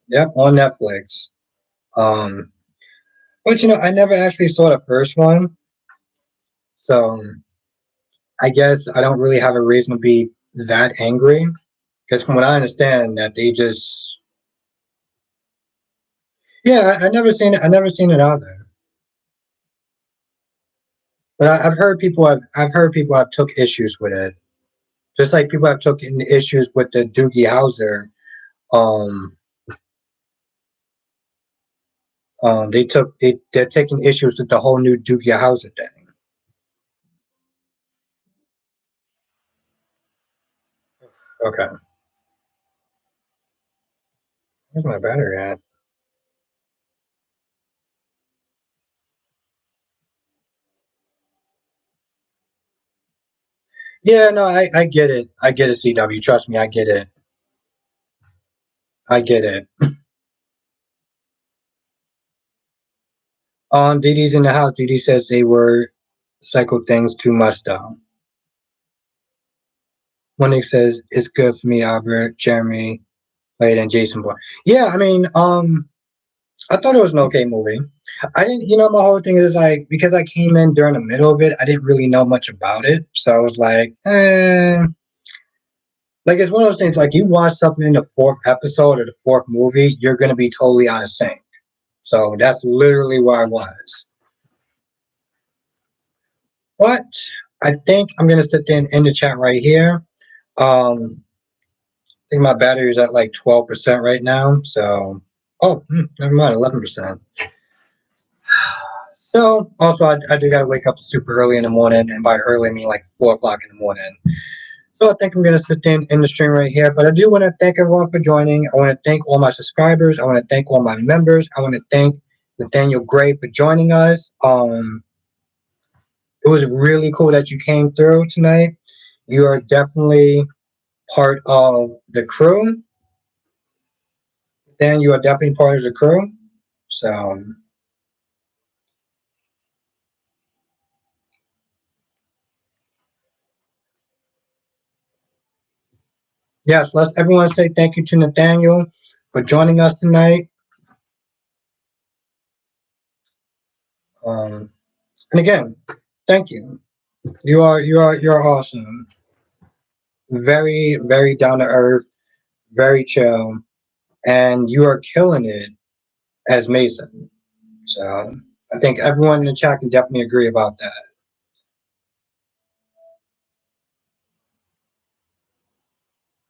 yep, on Netflix. Um, but I never actually saw the first one, so I guess I don't really have a reason to be that angry. Because from what I understand, that they just yeah, I never seen it. I never seen it either. But I've heard I've heard people have took issues with it. Just like people have taken issues with the Doogie Howser. Um, they're taking issues with the whole new Doogie Howser thing. Okay, where's my battery at? Yeah, no, I get it. I get it, CW. Trust me, I get it. I get it. Didi's in the house. Didi says they were psycho things too much though. Monique says it's good for me, Albert, Jeremy, Wade, and Jason Bourne. Yeah, I mean, I thought it was an okay movie. I didn't, my whole thing is like because I came in during the middle of it, I didn't really know much about it, so I was like, like it's one of those things. Like you watch something in the fourth episode or the fourth movie, you're gonna be totally out of sync. So that's literally where I was. But I think I'm gonna sit there and end the chat right here. I think my battery is at like 12% right now. So, never mind, 11%. So, also, I do got to wake up super early in the morning. And by early, I mean like 4 o'clock in the morning. So, I think I'm going to sit in the stream right here. But I do want to thank everyone for joining. I want to thank all my subscribers. I want to thank all my members. I want to thank Nathaniel Gray for joining us. It was really cool that you came through tonight. You are definitely part of the crew. Dan, you are definitely part of the crew. So, yes, let's everyone say thank you to Nathaniel for joining us tonight. Um, and again, thank you. You're awesome. Very very down to earth, very chill, and you are killing it as Mason. So I think everyone in the chat can definitely agree about that.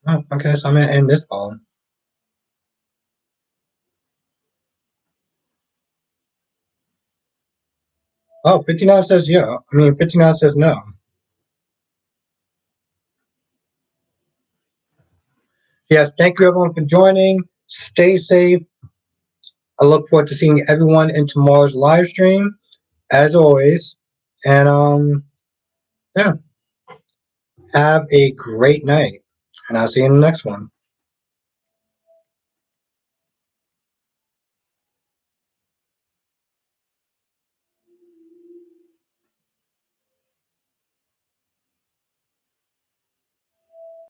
Oh, okay, so I'm gonna end this call. Oh, 59 says yeah. I mean, 59 says no. Yes, thank you everyone for joining. Stay safe. I look forward to seeing everyone in tomorrow's live stream, as always. And yeah, have a great night. And I'll see you in the next one.